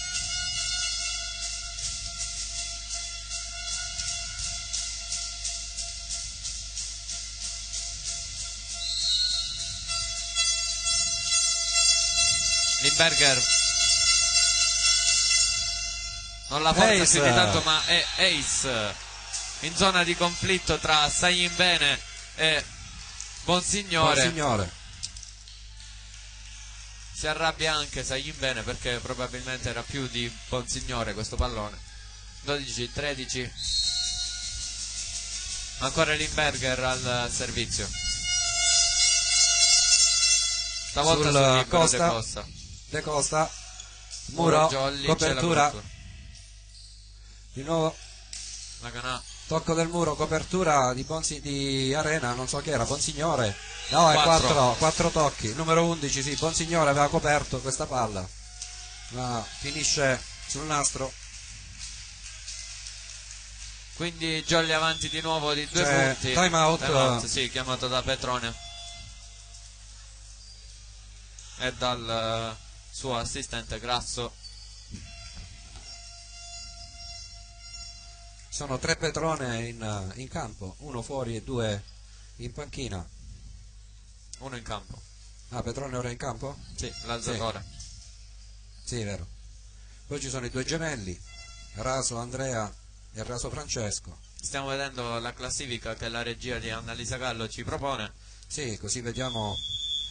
S1: Limberger non la forza
S2: Ace.
S1: più di tanto, ma è Ace in zona di conflitto tra Sayin Bene e Bonsignore.
S2: Signore.
S1: Si arrabbia anche Sayin Bene perché probabilmente era più di Bonsignore questo pallone. 12-13. Ancora Limberger al servizio. Stavolta
S2: Sul
S1: sul libero
S2: Costa.
S1: De Costa.
S2: De Costa, muro,
S1: Jolly, c'è la
S2: copertura,
S1: copertura.
S2: di nuovo
S1: Laganà
S2: tocco del muro, copertura di Arena, non so chi era, Bonsignore. No, è
S1: Quattro.
S2: 4 tocchi. Numero 11, sì, Bonsignore aveva coperto questa palla, ma finisce sul nastro.
S1: Quindi Jolly avanti di nuovo di 2
S2: C'è
S1: punti.
S2: time out.
S1: Sì, chiamato da Petronio e dal suo assistente Grasso.
S2: Sono 3 Petrone in campo, uno fuori e 2 in panchina.
S1: Uno in campo.
S2: Ah, Petrone ora è in campo?
S1: Sì, l'alzatore.
S2: Sì, è vero. Poi ci sono i 2 gemelli, Raso Andrea e Raso Francesco.
S1: Stiamo vedendo la classifica che la regia di Annalisa Gallo ci propone,
S2: Sì, così vediamo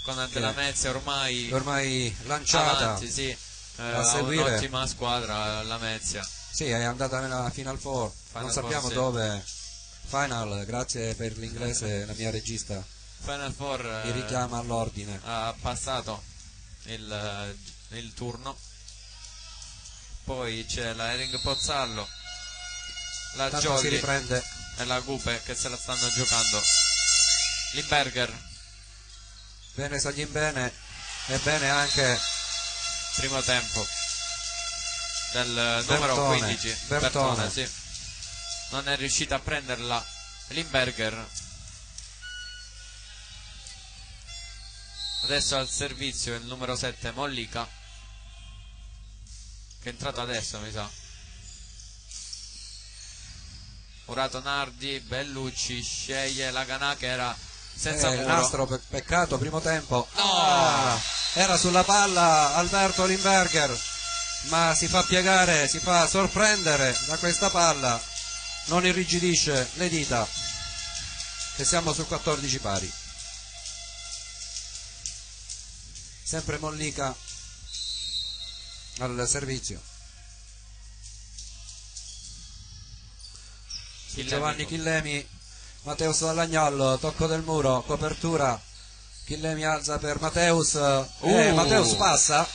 S1: con Andrea Mezia
S2: ormai lanciata.
S1: avanti, sì,
S2: a
S1: ha
S2: seguire.
S1: un'ottima squadra la Mezia.
S2: Sì, è andata nella Final Four, non sappiamo
S1: sì.
S2: dove. Final, grazie per l'inglese, la mia regista
S1: Final Four
S2: mi richiama all'ordine.
S1: ha passato il turno. Poi c'è la Ering Pozzallo, la
S2: Tanto si
S1: Jolly
S2: riprende.
S1: e la Gupe che se la stanno giocando. Limberger,
S2: Bene Saglimbene e bene anche
S1: primo tempo del numero
S2: Bertone,
S1: 15
S2: Bertone.
S1: sì. Non è riuscita a prenderla Limberger. Adesso al servizio il numero 7 Mollica, che è entrato adesso mi sa. Murato Nardi, Bellucci sceglie la Ganà che era senza
S2: il
S1: muro.
S2: nastro, peccato, primo tempo.
S1: No!
S2: Era sulla palla Alberto Limberger, ma si fa piegare, si fa sorprendere da questa palla, non irrigidisce le dita, e siamo su 14 pari. Sempre Mollica al servizio. Giovanni Chillemi, Matteus Dallagnol, tocco del muro, copertura, Chillemi alza per Matteus, Matteus passa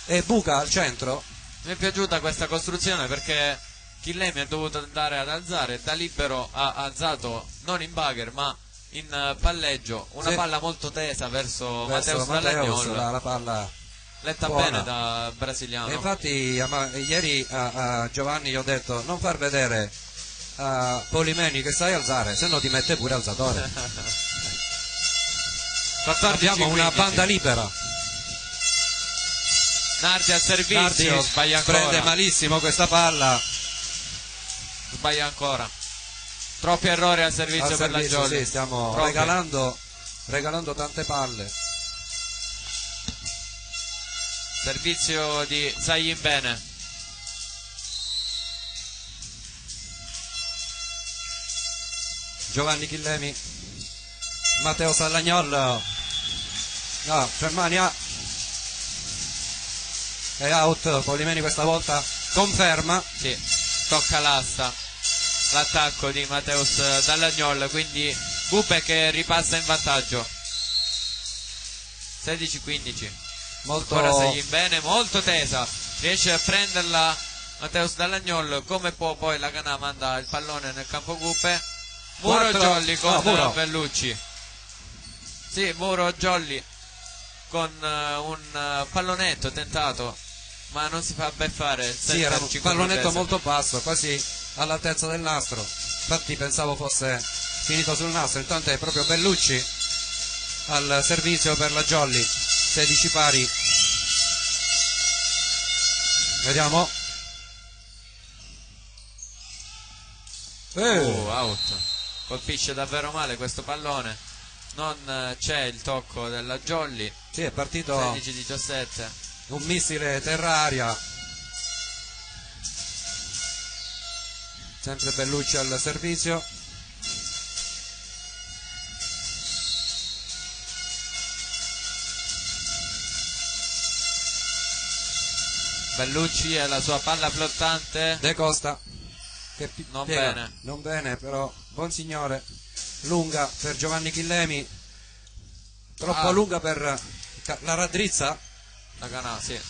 S2: e buca al centro.
S1: Mi è piaciuta questa costruzione perché Chillemi è dovuto andare ad alzare, da libero ha alzato non in bagger ma in palleggio una palla molto tesa verso Matteus Dallagnol,
S2: la palla
S1: letta
S2: buona.
S1: bene da brasiliano.
S2: E infatti ieri a Giovanni gli ho detto non far vedere a Polimeni che sai alzare, se no ti mette pure alzatore.
S1: 14,
S2: abbiamo
S1: 15.
S2: una banda libera.
S1: Nardi al servizio,
S2: Nardi
S1: sbaglia ancora.
S2: prende malissimo questa palla.
S1: Sbaglia ancora. Troppi errori al servizio per la Jolly.
S2: Sì, stiamo regalando tante palle.
S1: Servizio di Zayin Bene.
S2: Giovanni Chillemi, Matteo Sallagnol, no, Germania è out, Polimeni questa volta conferma.
S1: Sì, tocca l'asta, l'attacco di Matteus Dallagnol, quindi Gupe che ripassa in vantaggio. 16-15. Ancora Zayin Bene, molto tesa, riesce a prenderla Matteus Dallagnol, come può, poi la Ganà manda il pallone nel campo Gupe. Muro Jolly con Bellucci. Sì, Muro Jolly con un pallonetto tentato, ma non si fa beffare.
S2: Sì, era un pallonetto molto basso, quasi all'altezza del nastro. Infatti pensavo fosse finito sul nastro. Intanto è proprio Bellucci al servizio per la Jolly. 16 pari. Vediamo.
S1: Out. Colpisce davvero male questo pallone. Non c'è il tocco della Jolly.
S2: Sì, è partito
S1: 16-17.
S2: un missile terra-aria. Sempre Bellucci al servizio.
S1: Bellucci e la sua palla flottante.
S2: De Costa che
S1: Non
S2: piega.
S1: bene.
S2: Non bene, però Bonsignore, lunga per Giovanni Chillemi, troppo lunga per la Radrizza.
S1: La Ganà, sì.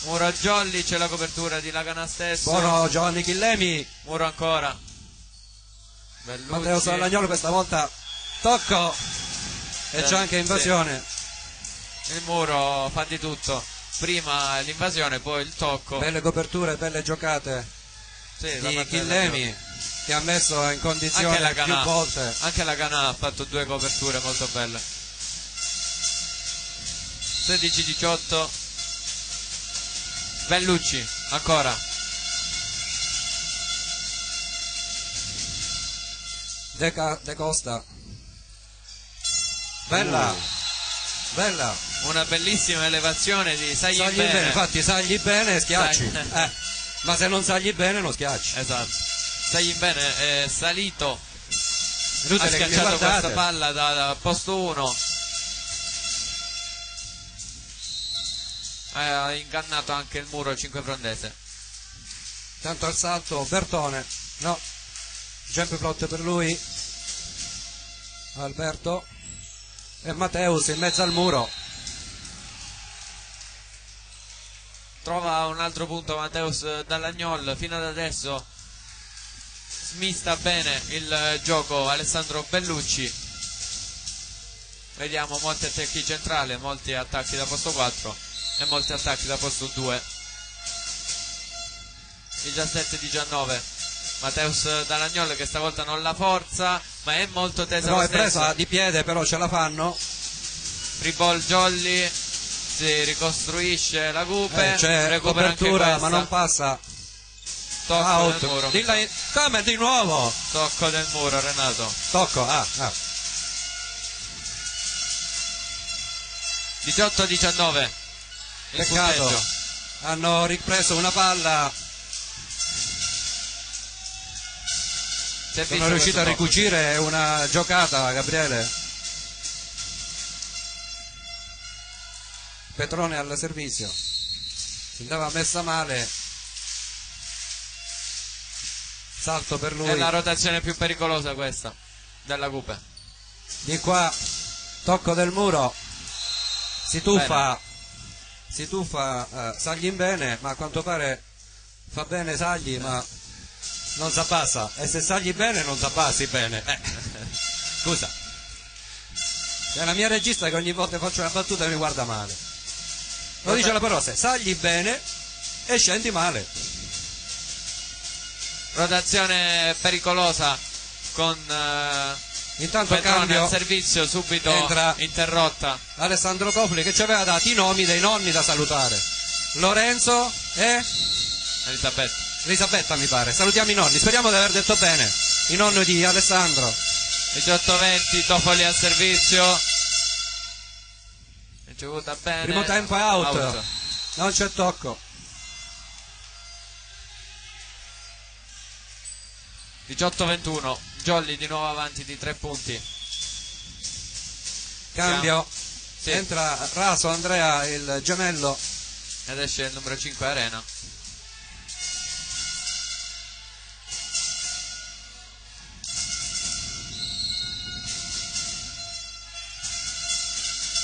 S1: Muro Jolly, c'è la copertura di Lagana stesso.
S2: Buono Giovanni Chillemi.
S1: Muro ancora.
S2: Matteo Sallagnolo questa volta tocco e c'è anche invasione.
S1: Sì. Il muro fa di tutto, prima l'invasione, poi il tocco.
S2: Belle coperture, belle giocate di Chillemi, che ha messo in condizione più volte.
S1: Anche la Canà ha fatto 2 coperture molto belle. 16-18. Bellucci ancora.
S2: De Costa, bella, bella,
S1: una bellissima elevazione di sagli bene.
S2: Infatti sagli bene e schiacci. Ma se non sagli bene non schiacci.
S1: Esatto. Sagli bene è salito, ha
S2: che
S1: schiacciato questa palla da posto 1, ha ingannato anche il muro 5 frondese.
S2: Tanto al salto Bertone, no, jump plot per lui, Alberto, e Matteus in mezzo al muro.
S1: Trova un altro punto Matteus Dallagnol. Fino ad adesso smista bene il gioco Alessandro Bellucci. Vediamo molti attacchi centrali, molti attacchi da posto 4 e molti attacchi da posto 2. 17-19. Matteus Dallagnol che stavolta non la forza, ma è molto tesa.
S2: No, è presa di piede, però ce la fanno.
S1: Free ball Jolly, si ricostruisce la Gupe,
S2: c'è copertura ma non passa.
S1: Tocco
S2: out
S1: del muro.
S2: Come di nuovo?
S1: Tocco del muro, Renato.
S2: Tocco,
S1: 18-19.
S2: Peccato. Hanno ripreso una palla. Sono riuscito a ricucire una giocata, Gabriele. Petrone al servizio. Si andava messa male. Salto per lui.
S1: È la rotazione più pericolosa questa della Gupe.
S2: Di qua, tocco del muro. Si tuffa. Si tuffa Sagli in bene, ma a quanto pare fa bene Sagli, ma non si abbassa. E se Sagli bene non si abbassi bene. Scusa. È la mia regista che ogni volta faccio una battuta e mi guarda male. Lo dice la parola, se Sagli bene e scendi male.
S1: Rotazione pericolosa con
S2: intanto
S1: Petrone
S2: cambio,
S1: al servizio, subito
S2: entra
S1: interrotta
S2: Alessandro Copoli che ci aveva dato i nomi dei nonni da salutare. Lorenzo e Elisabetta mi pare. Salutiamo i nonni, speriamo di aver detto bene. I nonni di Alessandro.
S1: 18-20, Tofoli al servizio. Ricevuta bene.
S2: Primo tempo è out. Non c'è tocco.
S1: 18-21, Jolly di nuovo avanti di 3 punti.
S2: Cambio.
S1: Sì.
S2: Entra Raso Andrea, il gemello.
S1: Ed esce il numero 5 Arena.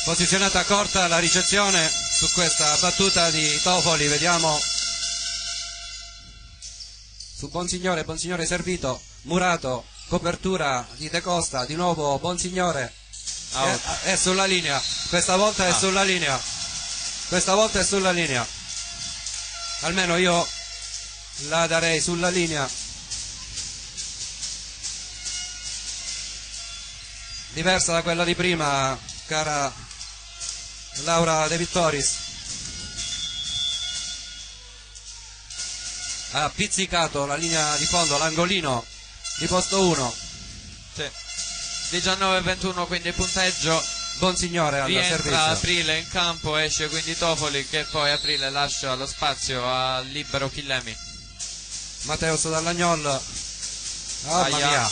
S2: Posizionata corta la ricezione su questa battuta di Tofoli, vediamo su Bonsignore servito, Murato, copertura di De Costa, di nuovo Bonsignore è sulla linea, questa volta è sulla linea, questa volta è sulla linea, almeno io la darei sulla linea. Diversa da quella di prima, cara Laura De Vittoris. Ha pizzicato la linea di fondo, l'angolino di posto 1.
S1: Sì. 19-21 quindi il punteggio.
S2: Bonsignore al
S1: rientra
S2: servizio.
S1: Aprile in campo, esce quindi Tofoli che poi Aprile lascia lo spazio al libero Chillemi.
S2: Matteus Dallagnol. Mamma mia.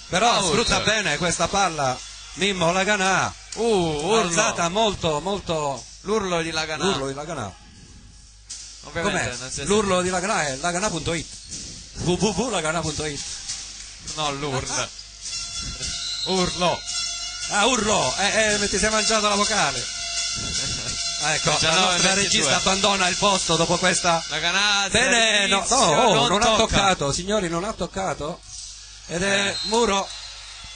S2: Però sfrutta bene questa palla Mimmo Laganà. Alzata molto.
S1: L'urlo di Laganà.
S2: L'urlo di Laganà.
S1: Ovviamente
S2: com'è? L'urlo di Laganà è laganà.it. www.laganà.it.
S1: No, l'urlo. Urlo.
S2: Ah, urlo! Ti sei mangiato la vocale. Ecco, la nostra regista abbandona il posto dopo questa.
S1: Laganà.
S2: Bene, non ha toccato, signori, non ha toccato. ed è Muro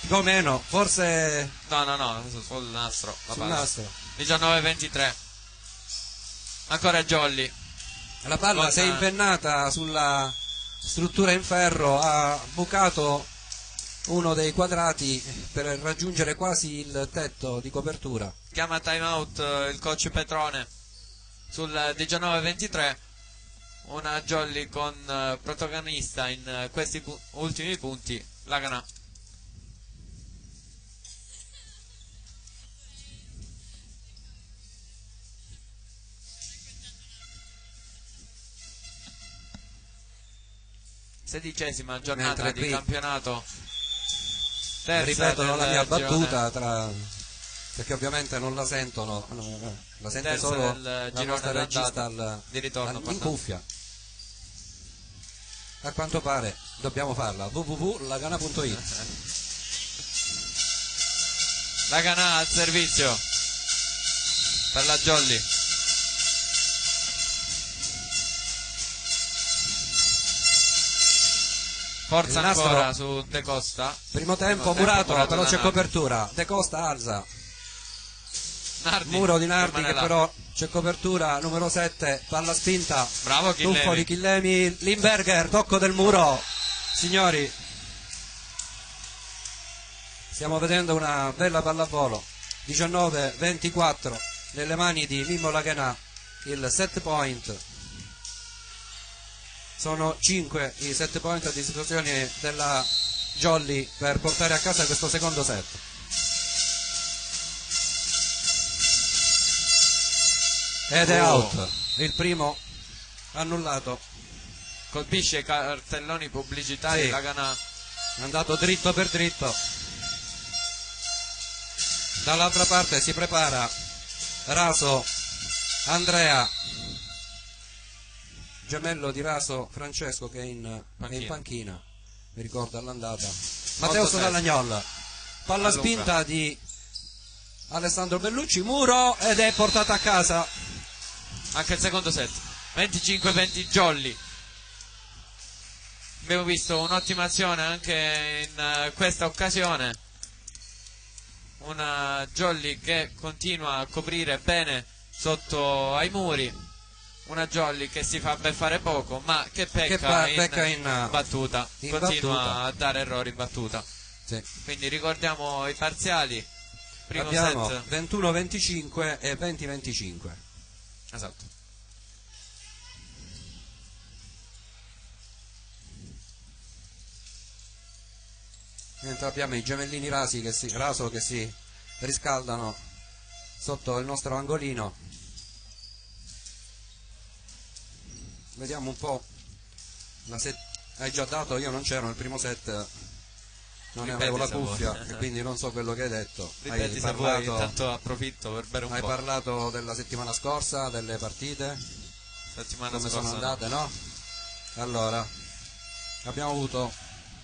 S2: più o meno, forse
S1: no, sul nastro, la
S2: sul
S1: palla.
S2: nastro.
S1: 19-23. Ancora Jolly.
S2: La palla
S1: Con-
S2: si è impennata sulla struttura in ferro, ha bucato uno dei quadrati per raggiungere quasi il tetto di copertura.
S1: Chiama time out il coach Petrone sul 19-23. Una Jolly con protagonista in questi ultimi punti, Laganà. Sedicesima giornata
S2: Mentre
S1: di
S2: qui
S1: campionato. Terza
S2: ripetono la
S1: del
S2: mia
S1: girone.
S2: battuta perché ovviamente non la sentono, la sente
S1: Terza
S2: solo
S1: del
S2: la
S1: girone
S2: nostra regista
S1: d'andata. Di ritorno,
S2: in
S1: pardon.
S2: cuffia. A quanto pare dobbiamo farla www.lagana.it.
S1: Laganà al servizio per la Jolly. Forza
S2: Il nastro-
S1: ancora su De Costa.
S2: Primo tempo
S1: Primo
S2: Murato, però
S1: da
S2: c'è
S1: Nardi.
S2: copertura. De Costa alza,
S1: Nardi,
S2: Muro di Nardi
S1: rimane
S2: che
S1: là.
S2: però c'è copertura, numero 7, palla spinta,
S1: Bravo
S2: tuffo
S1: Chillemi.
S2: di Chillemi, Limberger, tocco del Muro. Signori, stiamo vedendo una bella pallavolo. 19-24 nelle mani di Mimmo Laganà, il set point. Sono 5 i set point a disposizione della Jolly per portare a casa questo secondo set. Ed è
S1: Oh.
S2: out, il primo annullato,
S1: Colpisce i cartelloni pubblicitari.
S2: Sì.
S1: Laganà.
S2: è andato dritto per dritto. Dall'altra parte si prepara Raso Andrea, gemello di Raso Francesco che è in panchina, mi ricordo all'andata. Matteo
S1: testo.
S2: Dall'Agnol, palla
S1: Allunga.
S2: spinta di Alessandro Bellucci, Muro, ed è portata a casa.
S1: Anche il secondo set. 25-20 Jolly. Abbiamo visto un'ottima azione anche in questa occasione. Una Jolly che continua a coprire bene sotto ai muri. Una Jolly che si fa beffare poco, ma che pecca,
S2: pecca
S1: in
S2: in
S1: battuta.
S2: in
S1: Continua
S2: battuta.
S1: a dare errori in battuta.
S2: Sì.
S1: Quindi ricordiamo i parziali. Primo
S2: Abbiamo
S1: set.
S2: 21-25 e 20-25.
S1: Esatto.
S2: Mentre abbiamo i gemellini Raso che si riscaldano sotto il nostro angolino. Vediamo un po'. Hai già dato, io non c'ero nel primo set, non ne
S1: Ripeti
S2: avevo la
S1: se vuoi.
S2: cuffia e quindi non so quello che hai detto.
S1: Ripeti se vuoi, intanto approfitto per bere un
S2: hai
S1: po'.
S2: parlato della settimana scorsa, delle partite,
S1: Settimana
S2: come
S1: scorsa
S2: sono
S1: no.
S2: andate, no? Allora, abbiamo avuto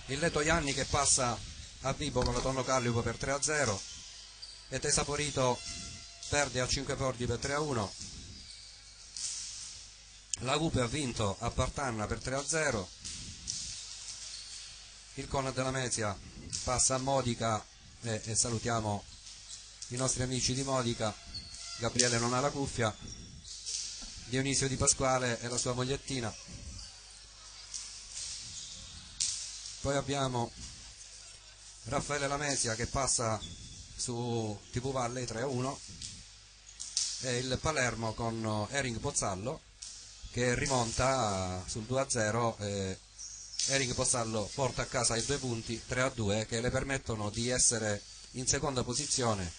S2: il Leto Ianni che passa a Vibo con la Tonno Calliupo per 3-0 e Tesaporito perde a 5 Pordi per 3-1. La Upe ha vinto a Partanna per 3-0. Il Conad della Mesia passa a Modica e salutiamo i nostri amici di Modica. Gabriele non ha la cuffia, Dionisio Di Pasquale e la sua mogliettina. Poi abbiamo Raffaele Lamesia che passa su TV Valley 3-1 e il Palermo con Ering Pozzallo che rimonta sul 2-0. Ering Pozzallo porta a casa i 2 punti 3-2 che le permettono di essere in seconda posizione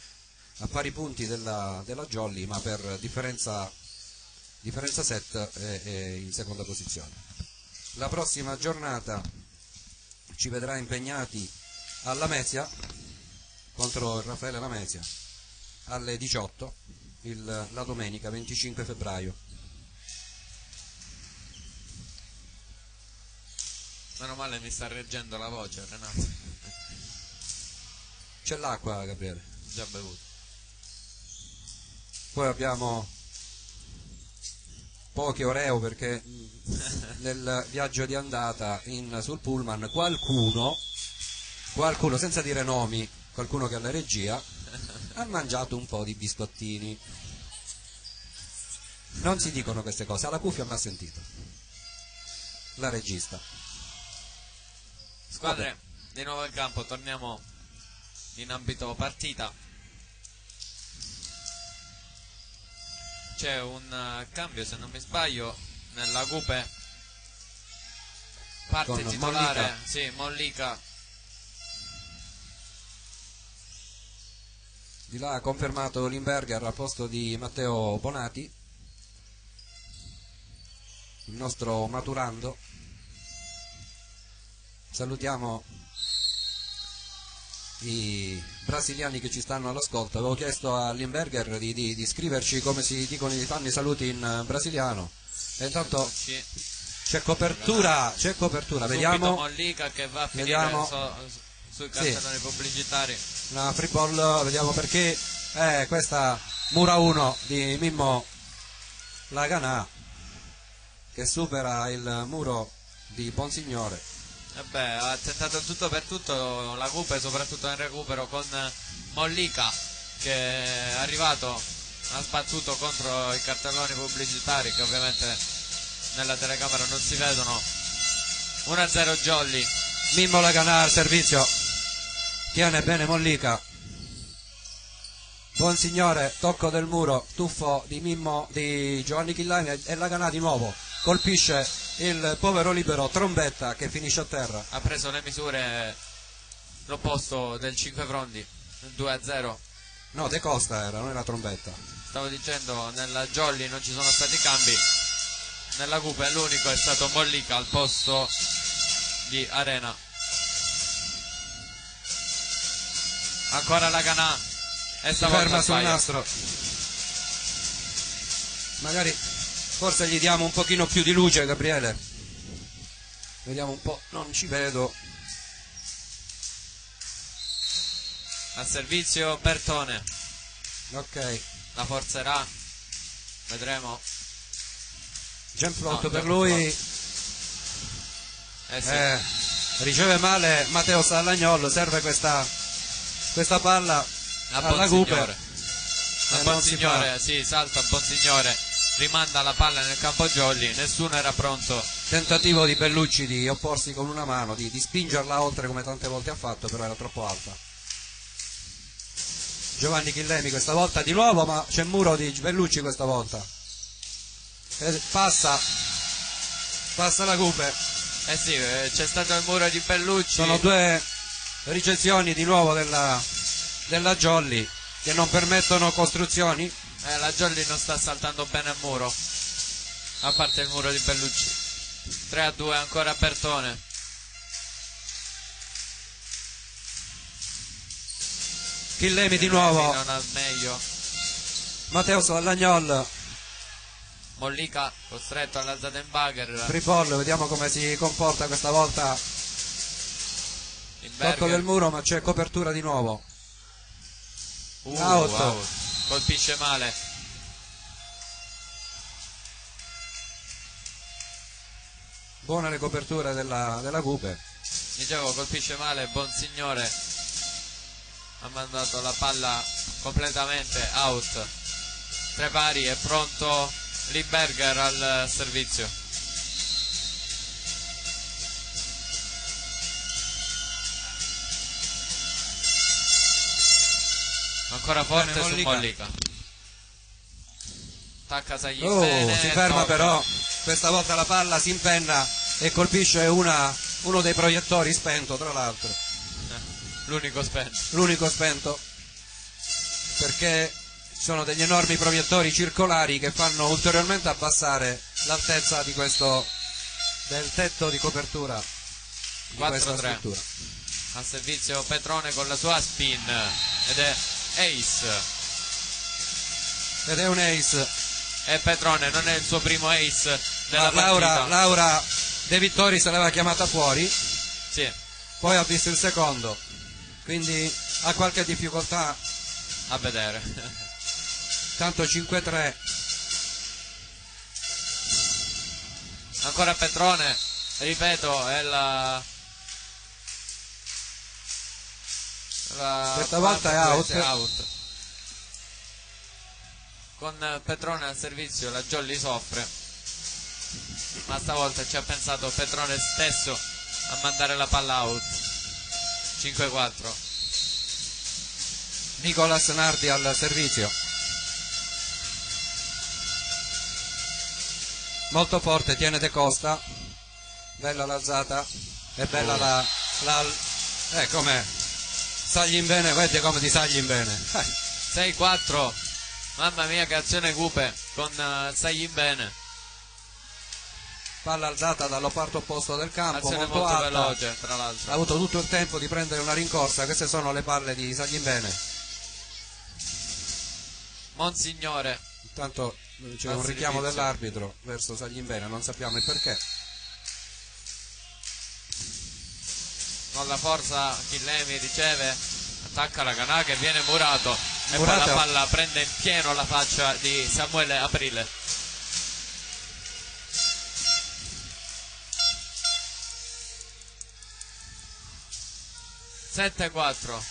S2: a pari punti della Jolly, ma per differenza set è in seconda posizione. La prossima giornata ci vedrà impegnati a Lamezia contro il Raffaele Lamezia alle 18 la domenica 25 febbraio.
S1: Meno male mi sta reggendo la voce, Renato.
S2: C'è l'acqua, Gabriele.
S1: Già bevuto.
S2: Poi abbiamo pochi Oreo perché nel viaggio di andata sul pullman qualcuno qualcuno, senza dire nomi, qualcuno che è alla regia, ha mangiato un po' di biscottini. Non si dicono queste cose, alla cuffia mi ha sentito la regista.
S1: Squadre di nuovo in campo, torniamo in ambito partita. C'è un cambio, se non mi sbaglio, nella Cupe, parte
S2: Con
S1: titolare,
S2: Mollica.
S1: sì, Mollica.
S2: Di là ha confermato Limberger al posto di Matteo Bonati, il nostro maturando. Salutiamo i brasiliani che ci stanno all'ascolto. Avevo chiesto a Limberger di scriverci come si dicono i fanno i saluti in brasiliano. E intanto
S1: Sì.
S2: c'è copertura,
S1: Subito
S2: vediamo
S1: Mollica che va a finire
S2: Vediamo.
S1: sui cartelloni pubblicitari.
S2: una free ball, vediamo perché questa Mura 1 di Mimmo Laganà che supera il muro di Bonsignore.
S1: Ha tentato il tutto per tutto la Cupe, soprattutto nel recupero, con Mollica che è arrivato, ha sbattuto contro i cartelloni pubblicitari che ovviamente nella telecamera non si vedono. 1-0 Jolly.
S2: Mimmo Laganà al servizio, tiene bene Mollica. Bonsignore, tocco del muro, tuffo di Giovanni Chillani e Laganà di nuovo colpisce il povero libero Trombetta che finisce a terra.
S1: Ha preso le misure l'opposto del 5 Frondi, 2-0.
S2: No, De Costa era, non era Trombetta.
S1: Stavo dicendo, nella Jolly non ci sono stati cambi, nella Cupe l'unico è stato Mollica al posto di Arena. Ancora Laganà e
S2: Si ferma sul
S1: sbaglia.
S2: nastro. Magari forse gli diamo un pochino più di luce, Gabriele. Vediamo un po', non ci vedo.
S1: Al servizio Bertone,
S2: Ok,
S1: la forzerà, vedremo.
S2: Gianflotto
S1: No,
S2: per
S1: Gianflotto.
S2: lui.
S1: Sì.
S2: Riceve male Matteo Sallagnol, serve questa palla alla Cupe. Non si fa.
S1: Bonsignore, sì, salta Bonsignore, rimanda la palla nel campo Jolly, nessuno era pronto.
S2: Tentativo di Bellucci di opporsi con una mano, di spingerla oltre come tante volte ha fatto, però era troppo alta. Giovanni Chillemi questa volta di nuovo, ma c'è muro di Bellucci questa volta. Passa la Cupe.
S1: Eh sì, c'è stato il muro di Bellucci.
S2: Sono due ricezioni di nuovo della Jolly che non permettono costruzioni.
S1: La Jolly non sta saltando bene il muro, a parte il muro di Bellucci. 3-2 ancora Bertone.
S2: Chillemi di nuovo,
S1: Non ha meglio.
S2: Matteo Sallagnol,
S1: Mollica costretto all'alzata in bagger.
S2: free ball, vediamo come si comporta questa volta.
S1: Limberger.
S2: Tocco del muro, ma c'è copertura di nuovo.
S1: Out.
S2: Out.
S1: Colpisce male.
S2: Buona le coperture della Cupe.
S1: Dicevo, colpisce male Bonsignore. Ha mandato la palla completamente out. Tre pari, è pronto Limberger al servizio. Ancora forte
S2: Bene,
S1: su
S2: Mollica.
S1: Mollica. Attacca Sagli
S2: Oh,
S1: bene,
S2: si ferma
S1: tocca.
S2: però, questa volta la palla si impenna e colpisce uno dei proiettori spento, tra l'altro.
S1: L'unico spento.
S2: L'unico spento, perché ci sono degli enormi proiettori circolari che fanno ulteriormente abbassare l'altezza del tetto di copertura di questa
S1: 4-3.
S2: struttura.
S1: Al servizio Petrone con la sua spin ed è ace.
S2: Ed è un ace.
S1: E Petrone non è il suo primo ace della partita.
S2: Laura De Vittori se l'aveva chiamata fuori,
S1: Sì,
S2: poi ha visto il secondo, quindi ha qualche difficoltà,
S1: a vedere.
S2: tanto 5-3.
S1: Ancora Petrone, ripeto, è
S2: Questa volta è out.
S1: Con Petrone al servizio la Jolly soffre, ma stavolta ci ha pensato Petrone stesso a mandare la palla out. 5-4.
S2: Nicolas Nardi al servizio, molto forte, tiene De Costa, bella l'alzata, è bella com'è, sagli in bene, vedi come ti sagli in bene.
S1: 6-4, mamma mia che azione cupe con sagli in bene.
S2: Palla alzata dall'opparto opposto del campo,
S1: Azione
S2: molto
S1: molto
S2: alta,
S1: veloce tra l'altro.
S2: ha avuto tutto il tempo di prendere una rincorsa. Queste sono le palle di Saglimbene.
S1: Monsignore,
S2: Intanto c'è un
S1: Al
S2: richiamo
S1: servizio.
S2: dell'arbitro verso Saglimbene, non sappiamo il perché.
S1: con la forza Chillemi riceve, attacca la Canà che viene murato e poi
S2: Murato.
S1: la palla prende in pieno la faccia di Samuele Aprile. Sette 4.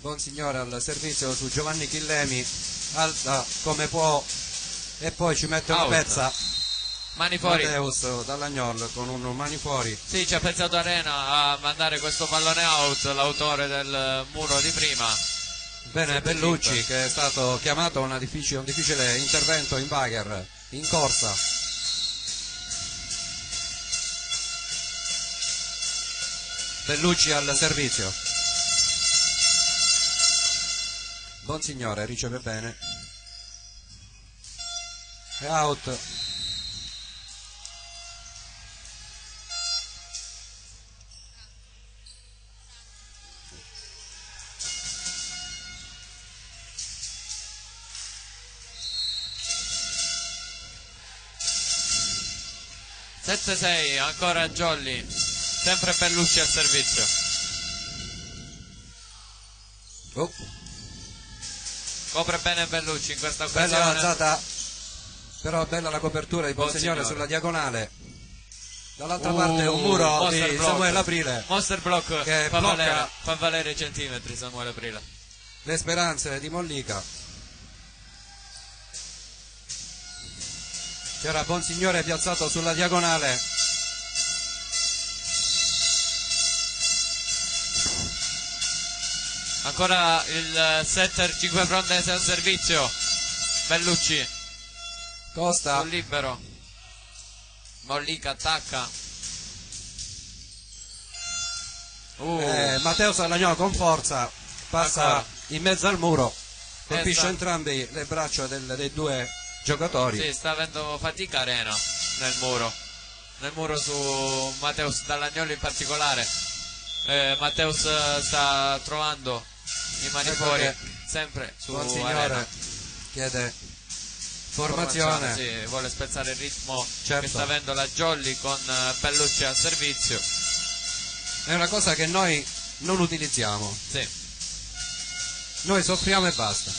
S2: Bonsignore al servizio su Giovanni Chillemi, alza come può e poi ci mette una
S1: Out.
S2: pezza
S1: Mani fuori.
S2: Mateus Dallagnol con un mani fuori.
S1: Sì, ci ha pensato Arena a mandare questo pallone out, l'autore del muro di prima.
S2: Bene
S1: 7-5.
S2: Bellucci che è stato chiamato a un difficile intervento in bagger, in corsa. Bellucci al servizio. Bonsignore riceve bene. È out.
S1: Sette 6, ancora Jolly, sempre Bellucci al servizio.
S2: Oh,
S1: Copre bene Bellucci in questa
S2: bella
S1: occasione.
S2: l'alzata, però bella la copertura di Bonsignore
S1: Bonsignore.
S2: sulla diagonale. Dall'altra parte un muro
S1: Monster
S2: di
S1: block.
S2: Samuele Aprile.
S1: Monster block
S2: Che
S1: fa
S2: blocca.
S1: valere i centimetri Samuele Aprile.
S2: Le speranze di Mollica. C'era Bonsignore piazzato sulla diagonale.
S1: Ancora il setter 5 frontese al servizio. Bellucci
S2: Costa,
S1: sul libero. Mollica attacca.
S2: Matteo Salagnolo con forza, passa
S1: Ancora.
S2: in mezzo al muro, colpisce
S1: Esatto.
S2: entrambi le braccia dei due giocatori.
S1: Sì, sta avendo fatica Arena nel muro su Mateus Dallagnoli in particolare. Mateus sta trovando i mani
S2: Ecco
S1: fuori
S2: che
S1: sempre su
S2: Bonsignore
S1: Arena.
S2: chiede formazione.
S1: Sì, vuole spezzare il ritmo
S2: Certo.
S1: che sta avendo la Jolly con Bellucci al servizio.
S2: È una cosa che noi non utilizziamo,
S1: Sì.
S2: noi soffriamo e basta.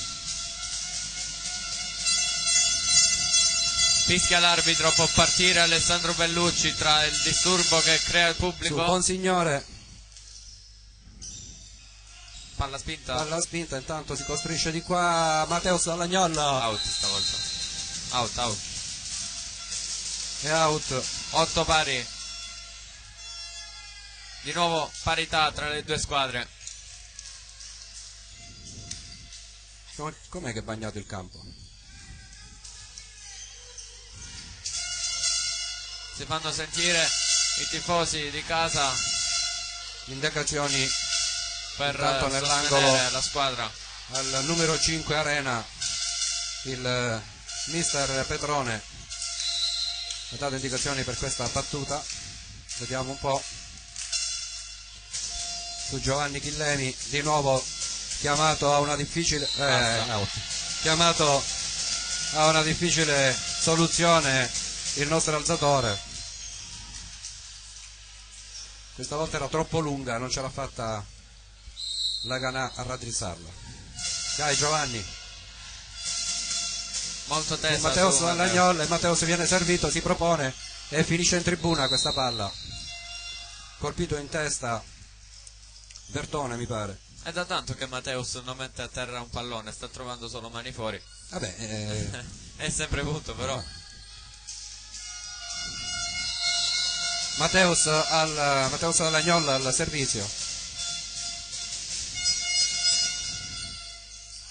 S1: Fischia l'arbitro, può partire Alessandro Bellucci tra il disturbo che crea il
S2: Su
S1: pubblico.
S2: Bonsignore,
S1: Palla spinta.
S2: alla spinta, intanto si costruisce di qua Matteo Salagnolo.
S1: Out stavolta. Out.
S2: È out.
S1: 8 pari. Di nuovo parità tra le due squadre.
S2: Com'è che è bagnato il campo?
S1: Si fanno sentire i tifosi di casa
S2: Indicazioni
S1: per
S2: Intanto nell'angolo.
S1: sostenere la squadra.
S2: al numero 5 Arena, il mister Petrone ha dato indicazioni per questa battuta. Vediamo un po'. Su Giovanni Chillemi, di nuovo chiamato a una difficile out. Chiamato a una difficile soluzione il nostro alzatore. Questa volta era troppo lunga, non ce l'ha fatta la Ganà a raddrizzarla. Dai Giovanni.
S1: molto tesa
S2: Matteus
S1: su
S2: Dallagnol, e Matteus viene servito, si propone e finisce in tribuna questa palla. Colpito in testa Bertone, mi pare.
S1: È da tanto che Matteus non mette a terra un pallone, sta trovando solo mani fuori.
S2: Vabbè,
S1: È sempre punto però.
S2: Matteus Dallagnol al servizio,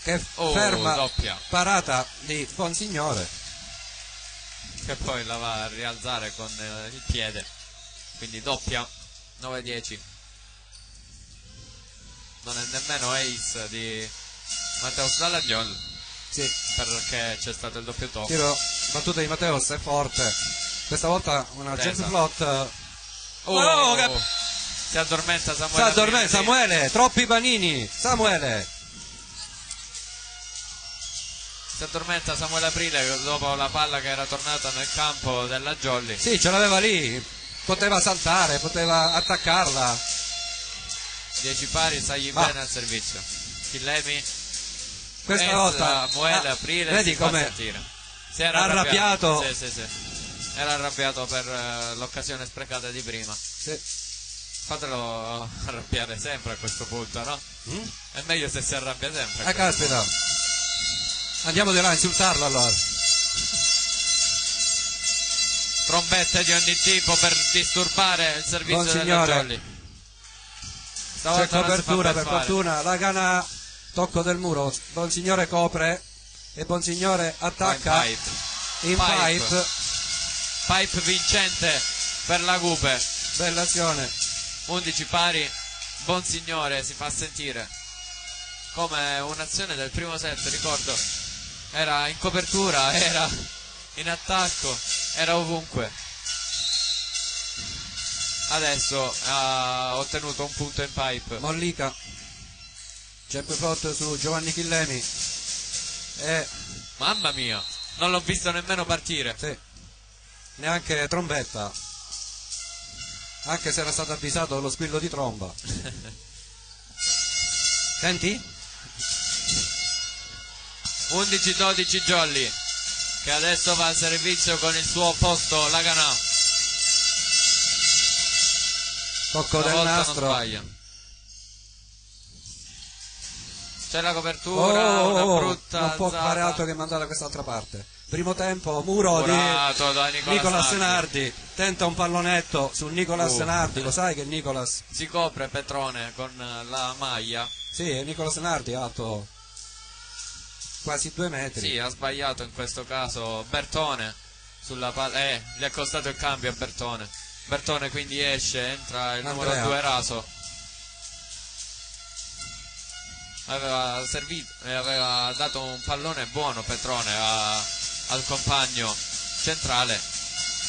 S2: che ferma
S1: doppia,
S2: parata di Bonsignore,
S1: che poi la va a rialzare con il piede, quindi doppia, 9-10. Non è nemmeno ace di Matteus Dallagnol,
S2: sì,
S1: perché c'è stato il doppio tocco.
S2: tiro battuta di Matteus, è forte, questa volta una
S1: Tesa.
S2: jet flot.
S1: Si addormenta Samuele.
S2: Samuele, troppi panini, Samuele.
S1: Si addormenta Samuele Aprile dopo la palla che era tornata nel campo della Jolly.
S2: Sì, ce l'aveva lì, poteva saltare, poteva attaccarla.
S1: 10 pari, sagli bene al servizio. Chillemi,
S2: Questa volta
S1: Samuele Aprile,
S2: vedi
S1: si fa
S2: come
S1: sentire. Si era
S2: arrabbiato.
S1: Sì. Era arrabbiato per l'occasione sprecata di prima.
S2: Sì.
S1: Fatelo arrabbiare sempre a questo punto, no? È meglio se si arrabbia sempre.
S2: Caspita, andiamo di là a insultarlo allora.
S1: Trombette di ogni tipo per disturbare il servizio della
S2: Signore.
S1: Jolly.
S2: C'è
S1: Stavolta non si fa
S2: copertura per
S1: fare.
S2: fortuna, la Gana, tocco del muro, Bonsignore copre e Bonsignore attacca in pipe.
S1: Pipe vincente per la Gupe.
S2: Bella azione.
S1: 11 pari, Bonsignore si fa sentire come un'azione del primo set, ricordo, era in copertura, era in attacco, era ovunque. Adesso ha ottenuto un punto in pipe.
S2: Mollica, jump flot su Giovanni Chillemi e
S1: Mamma mia, non l'ho visto nemmeno partire.
S2: sì, neanche trombetta, anche se era stato avvisato dallo squillo di tromba. Senti?
S1: 11-12 Jolly, che adesso va al servizio con il suo opposto Laganà.
S2: Tocco del
S1: Stavolta non
S2: nastro.
S1: sbaglia. C'è la copertura, una brutta
S2: non può
S1: alzata.
S2: fare altro che mandare da quest'altra parte. Primo tempo, muro
S1: Murato da
S2: di
S1: Nicolas
S2: Nicolas
S1: Nardi.
S2: Nardi, tenta un pallonetto su Nicolas Nardi, lo sai che Nicolas?
S1: Si copre Petrone con la maglia.
S2: Sì, è Nicolas Nardi, alto quasi 2 metri.
S1: Sì, ha sbagliato in questo caso Bertone sulla palla. Gli è costato il cambio a Bertone. Bertone quindi esce, entra il numero
S2: Andrea.
S1: 2 Raso. Aveva servito e aveva dato un pallone buono Petrone al compagno centrale.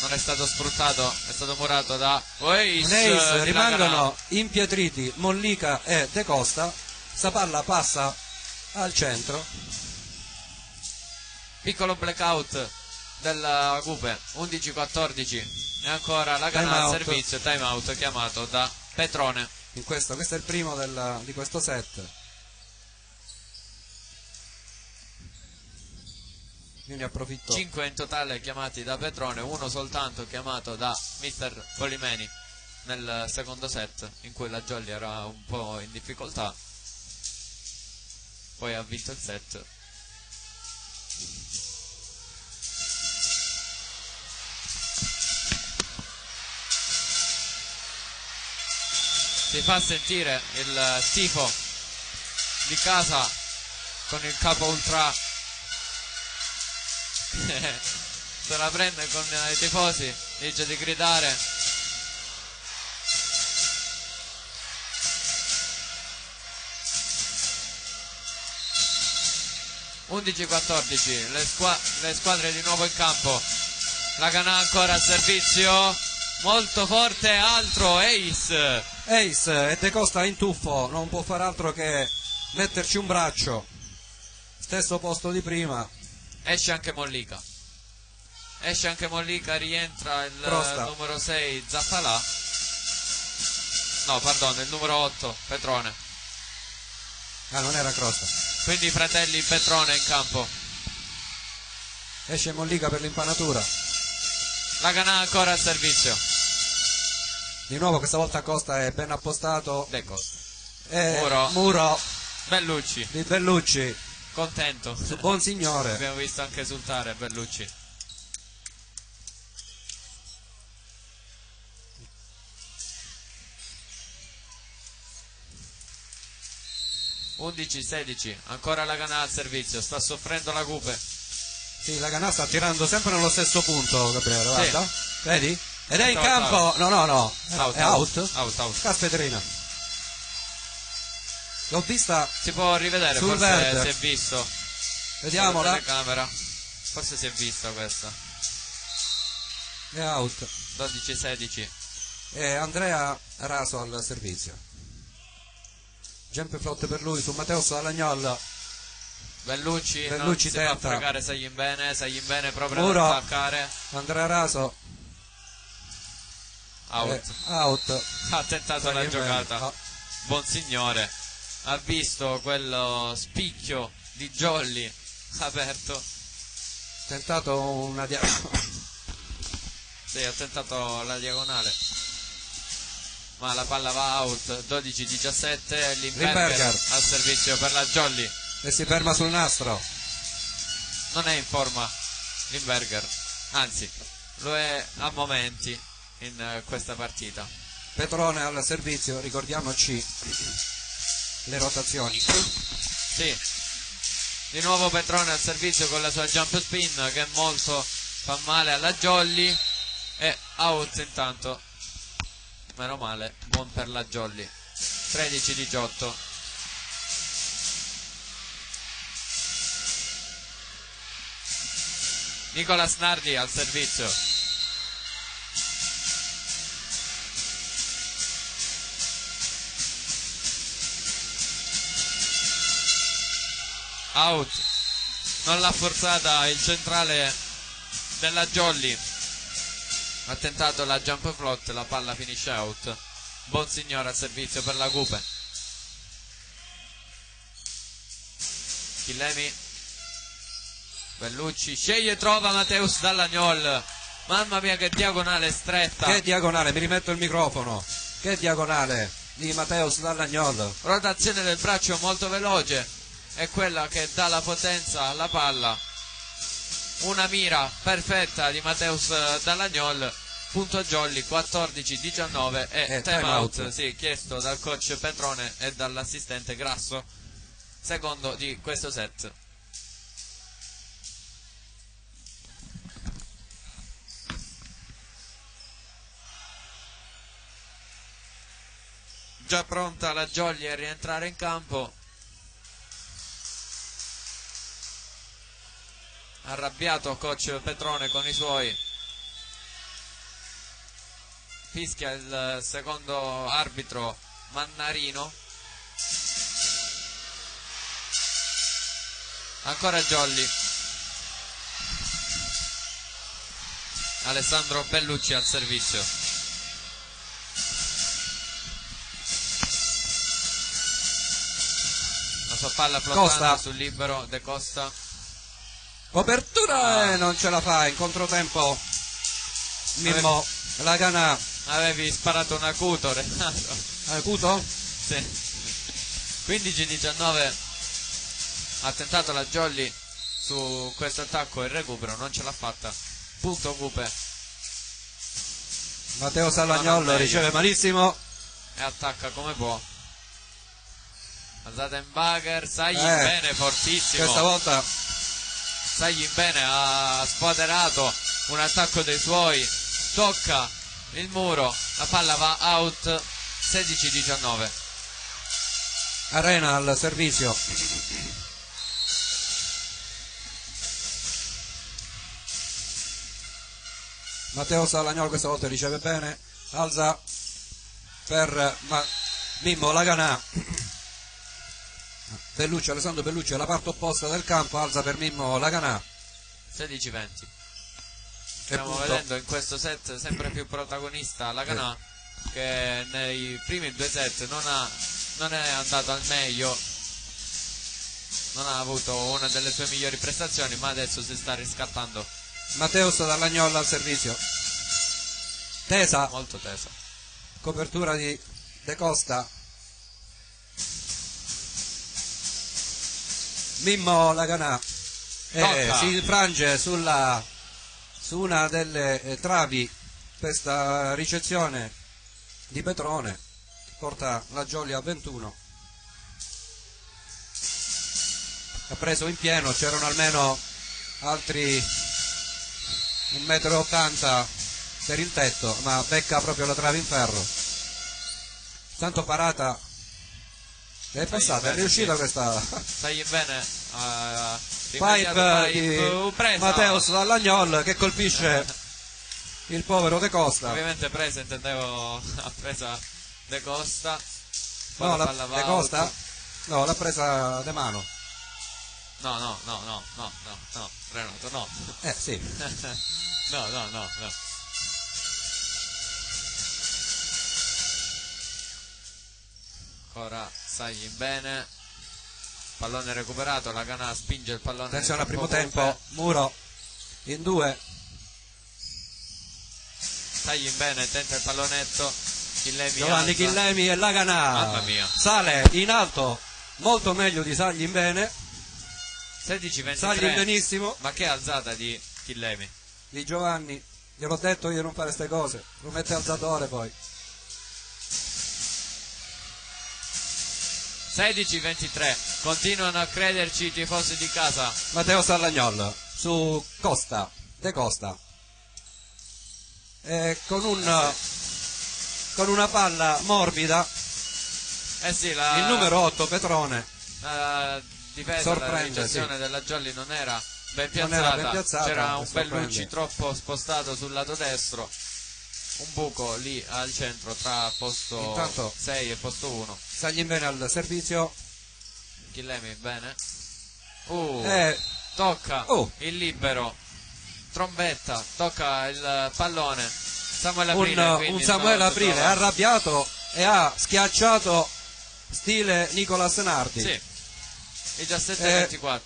S1: Non è stato sfruttato, è stato murato da Oeis.
S2: Un ace,
S1: di Laganà.
S2: rimangono impietriti Mollica e De Costa. Sta palla passa al centro.
S1: Piccolo blackout della Gupe, 11-14 e ancora la
S2: Time
S1: Laganà al
S2: out.
S1: servizio, time out chiamato da Petrone.
S2: Questo è il primo di questo set. Io ne approfitto.
S1: 5 in totale chiamati da Petrone, uno soltanto chiamato da Mister Polimeni nel secondo set, in cui la Jolly era un po' in difficoltà, poi ha vinto il set. Si fa sentire il tifo di casa con il capo ultra se la prende con i tifosi, dice di gridare. (11-14) le squadre di nuovo in campo. Laganà ancora al servizio, molto forte, altro ace.
S2: Ace e De Costa in tuffo, non può fare altro che metterci un braccio. Stesso posto di prima.
S1: Esce anche Mollica, rientra il
S2: Crosta.
S1: numero 6 Zappalà, no pardon, il numero 8 Petrone,
S2: Ah, non era Crosta.
S1: quindi i fratelli Petrone in campo.
S2: esce Mollica per l'impanatura.
S1: Laganà ancora al servizio.
S2: Di nuovo questa volta Costa è ben appostato.
S1: Ecco.
S2: E
S1: Muro.
S2: Muro
S1: Bellucci,
S2: di Bellucci
S1: contento.
S2: su Bonsignore.
S1: Abbiamo visto anche esultare Bellucci. 11-16, ancora Laganà al servizio, sta soffrendo la Cupe.
S2: Sì, Laganà sta tirando sempre nello stesso punto, Gabriele, guarda. Vedi? Ed è in
S1: Out,
S2: campo.
S1: out.
S2: No.
S1: Out,
S2: È out?
S1: Out.
S2: Caspiterina. L'ho vista.
S1: Si può rivedere,
S2: sul
S1: forse
S2: verde.
S1: si è visto.
S2: Vediamola.
S1: Telecamera. Forse si è vista questa.
S2: È out.
S1: 12-16.
S2: E Andrea Raso al servizio. Jump flotte per lui su Matteo Salagnol.
S1: Bellucci non
S2: Bellucci
S1: si fa
S2: tenta.
S1: fregare Sagin bene proprio
S2: Muro.
S1: ad attaccare.
S2: Andrea Raso.
S1: Out.
S2: Out.
S1: Ha tentato la
S2: Sagin
S1: giocata.
S2: bene.
S1: Bonsignore ha visto quello spicchio di Jolly aperto.
S2: Tentato una
S1: Sì, ha tentato la diagonale, ma la palla va out. 12-17. Limberger al servizio per la Jolly.
S2: e si ferma sul nastro.
S1: Non è in forma Limberger, anzi lo è a momenti in questa partita.
S2: Petrone al servizio, ricordiamoci le rotazioni.
S1: Sì, di nuovo Petrone al servizio con la sua jump spin che molto fa male alla Jolly. E out intanto, meno male, buon per la Jolly. 13-18. Nicolas Nardi al servizio. Out, non l'ha forzata il centrale della Jolly. Ha tentato la jump float, la palla finisce out. Bonsignore al servizio per la Cupe. Chillemi. Bellucci sceglie e trova Mateus Dallagnol. Mamma mia che diagonale stretta.
S2: Che diagonale, mi rimetto il microfono. Che diagonale di Mateus Dallagnol.
S1: Rotazione del braccio molto veloce. È quella che dà la potenza alla palla. Una mira perfetta di Mateus Dallagnol. Punto Jolly 14-19 e time out, sì, chiesto dal coach Petrone e dall'assistente Grasso, secondo di questo set. Già pronta la Jolly a rientrare in campo. Arrabbiato coach Petrone con i suoi. Fischia il secondo arbitro Mannarino. Ancora Jolly. Alessandro Bellucci al servizio. La sua palla flottante
S2: Costa.
S1: sul libero De Costa.
S2: Copertura non ce la fa in controtempo. Mimmo Laganà.
S1: Avevi sparato un acuto, Renato.
S2: Acuto?
S1: Sì. 15-19. Ha tentato la Jolly su questo attacco, il recupero non ce l'ha fatta. Punto Cupe.
S2: Matteo Salagnol riceve malissimo.
S1: E attacca come può. Alzata in Bagher. Sagin bene, fortissimo.
S2: Questa volta
S1: Sagin bene, ha sfoderato un attacco dei suoi. Tocca il muro, la palla va out. 16-19.
S2: Arena al servizio. Matteo Salagnol questa volta riceve bene. Alza per Mimmo Laganà. Bellucci, Alessandro Bellucci alla parte opposta del campo, alza per Mimmo Laganà.
S1: 16-20. Stiamo vedendo in questo set sempre più protagonista Laganà, che nei primi due set non è andato al meglio. non ha avuto una delle sue migliori prestazioni, ma adesso si sta riscattando.
S2: Matteus Dall'Agnol al servizio, tesa,
S1: Molto tesa.
S2: copertura di De Costa, Mimmo Laganà si infrange su una delle travi questa ricezione di Petrone, porta la Jolly a 21. Ha preso in pieno, c'erano almeno altri 1,80 m per il tetto, ma becca proprio la trave in ferro. Tanto parata è passata, è riuscita questa
S1: Stai bene
S2: pipe di Matteus Dall'Agnol che colpisce il povero De Costa.
S1: Ovviamente presa, intendevo, ha presa De Costa.
S2: No, De Costa? No, l'ha presa de mano.
S1: No, Renato, no.
S2: Sì.
S1: No. Ancora Sagli bene, pallone recuperato, Laganà spinge il pallone.
S2: Attenzione al primo tempo, Muro in 2.
S1: Sagli bene, tenta il pallonetto,
S2: Giovanni Chillemi e Laganà.
S1: Mamma mia.
S2: Sale in alto, molto meglio di Sagli in bene.
S1: 16-23.
S2: Sagli in benissimo.
S1: Ma che alzata di Chillemi.
S2: Di Giovanni, gliel'ho detto io non fare queste cose, lo mette alzatore poi.
S1: 16-23, continuano a crederci i tifosi di casa.
S2: Matteus Dall'Agnol su Costa, De Costa, con una palla morbida. Il numero 8 Petrone
S1: Difesa,
S2: sorprende,
S1: la ricezione della Jolly non era ben piazzata, c'era un Bellucci troppo spostato sul lato destro, un buco lì al centro tra posto
S2: Intanto
S1: 6 e posto 1.
S2: Sagli bene al servizio.
S1: Chillemi bene. Tocca il libero, trombetta, tocca il pallone. Samuele Aprile,
S2: un Samuele Aprile arrabbiato e ha schiacciato stile Nicolas Nardi.
S1: Sì. 17-24.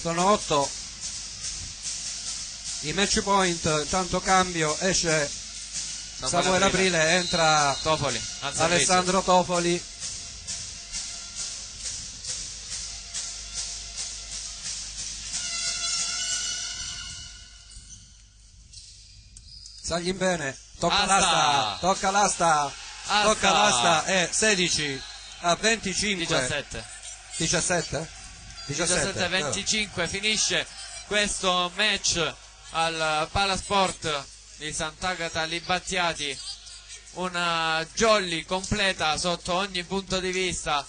S2: Sono 8 i match point. Intanto cambio, esce Samuele Aprile, entra
S1: Tofoli,
S2: Alessandro Tofoli. Sagli bene, tocca l'asta e 16-25.
S1: 17-25 finisce questo match al Palasport di Sant'Agata Libattiati. Una Jolly completa sotto ogni punto di vista,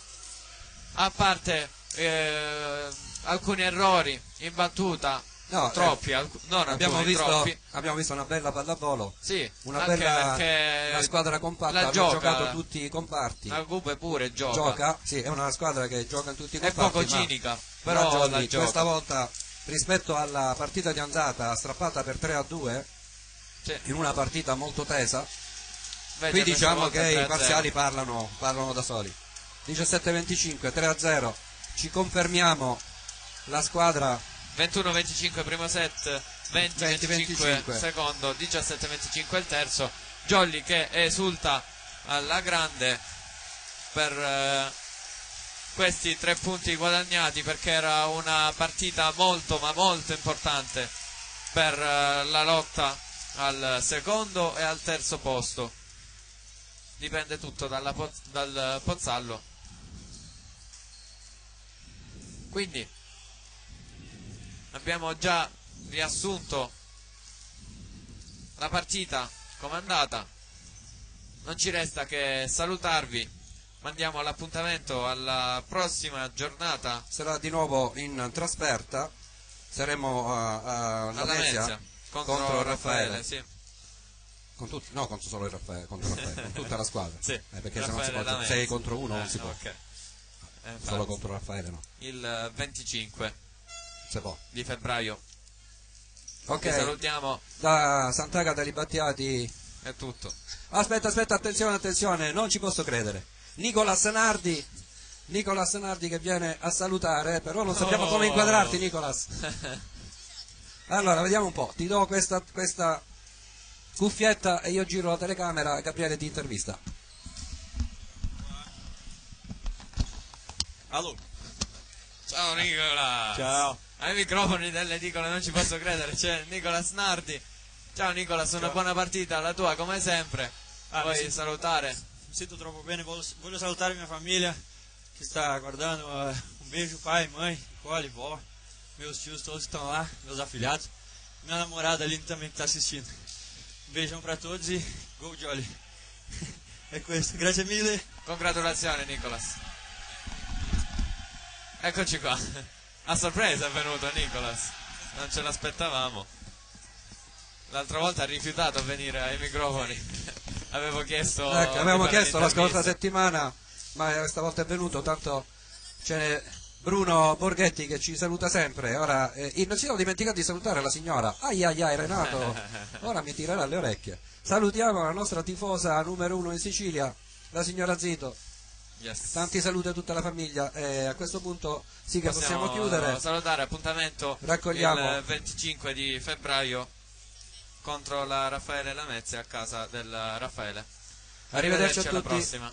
S1: a parte alcuni errori in battuta.
S2: No,
S1: troppi,
S2: abbiamo visto una bella pallavolo,
S1: sì,
S2: una squadra compatta, ha giocato tutti i comparti.
S1: La Cube pure gioca,
S2: sì, è una squadra che gioca in tutti i
S1: comparti. È poco cinica,
S2: però la gioca. Questa volta rispetto alla partita di andata strappata per 3-2, sì, in una partita molto tesa. Qui diciamo che i parziali parlano da soli. 17-25, 3-0, ci confermiamo la squadra.
S1: 21-25 primo set, 20-25 secondo, 17-25 il terzo. Jolly che esulta alla grande per questi 3 punti guadagnati, perché era una partita molto ma molto importante per la lotta al secondo e al terzo posto. Dipende tutto dal Pozzallo. Quindi abbiamo già riassunto la partita com'è andata, non ci resta che salutarvi, mandiamo all'appuntamento alla prossima giornata.
S2: Sarà di nuovo in trasferta, saremo a Lamezia contro Raffaele.
S1: Sì.
S2: Non solo il Raffaele, contro Raffaele, con tutta la squadra,
S1: sì,
S2: perché se no si può, 6 contro 1 non si può,
S1: okay.
S2: Solo contro Raffaele no.
S1: Il 25 di febbraio.
S2: Ok,
S1: salutiamo
S2: da Sant'Agata Libattiati
S1: È tutto.
S2: Aspetta, attenzione, non ci posso credere. Nicolas Nardi che viene a salutare, però non sappiamo come inquadrarti, Nicolas. Allora, vediamo un po', ti do questa cuffietta e io giro la telecamera, Gabriele ti intervista.
S3: Allo.
S1: Ciao Nicola.
S3: Ciao.
S1: Ai microfoni dell'edicola non ci posso credere, c'è Nicolas Nardi. Ciao Nicolas, una buona partita, la tua come sempre. Vuoi salutare?
S3: Mi sento troppo bene, voglio salutare mia famiglia che sta guardando. Um beijo, pai, mãe, Nicole, vó. Meus tios todos estão lá, meus afilhados. Minha namorada ali também que está assistindo. Um beijão para todos e gol Jolly. È questo, grazie mille.
S1: Congratulazioni Nicolas. Eccoci qua. A sorpresa è venuto Nicolas. Non ce l'aspettavamo. L'altra volta ha rifiutato a venire ai microfoni. Avevamo chiesto
S2: la scorsa settimana, ma stavolta è venuto, tanto c'è Bruno Borghetti che ci saluta sempre. Ora non si siamo dimenticati di salutare la signora. Ai Renato, ora mi tirerà le orecchie. Salutiamo la nostra tifosa numero 1 in Sicilia, la signora Zito.
S1: Yes.
S2: Tanti saluti a tutta la famiglia e a questo punto sì che possiamo chiudere.
S1: Salutare, appuntamento
S2: Raccogliamo
S1: il 25 di febbraio contro la Raffaele Lamezia a casa del Raffaele.
S2: Arrivederci a
S1: alla
S2: tutti.
S1: prossima.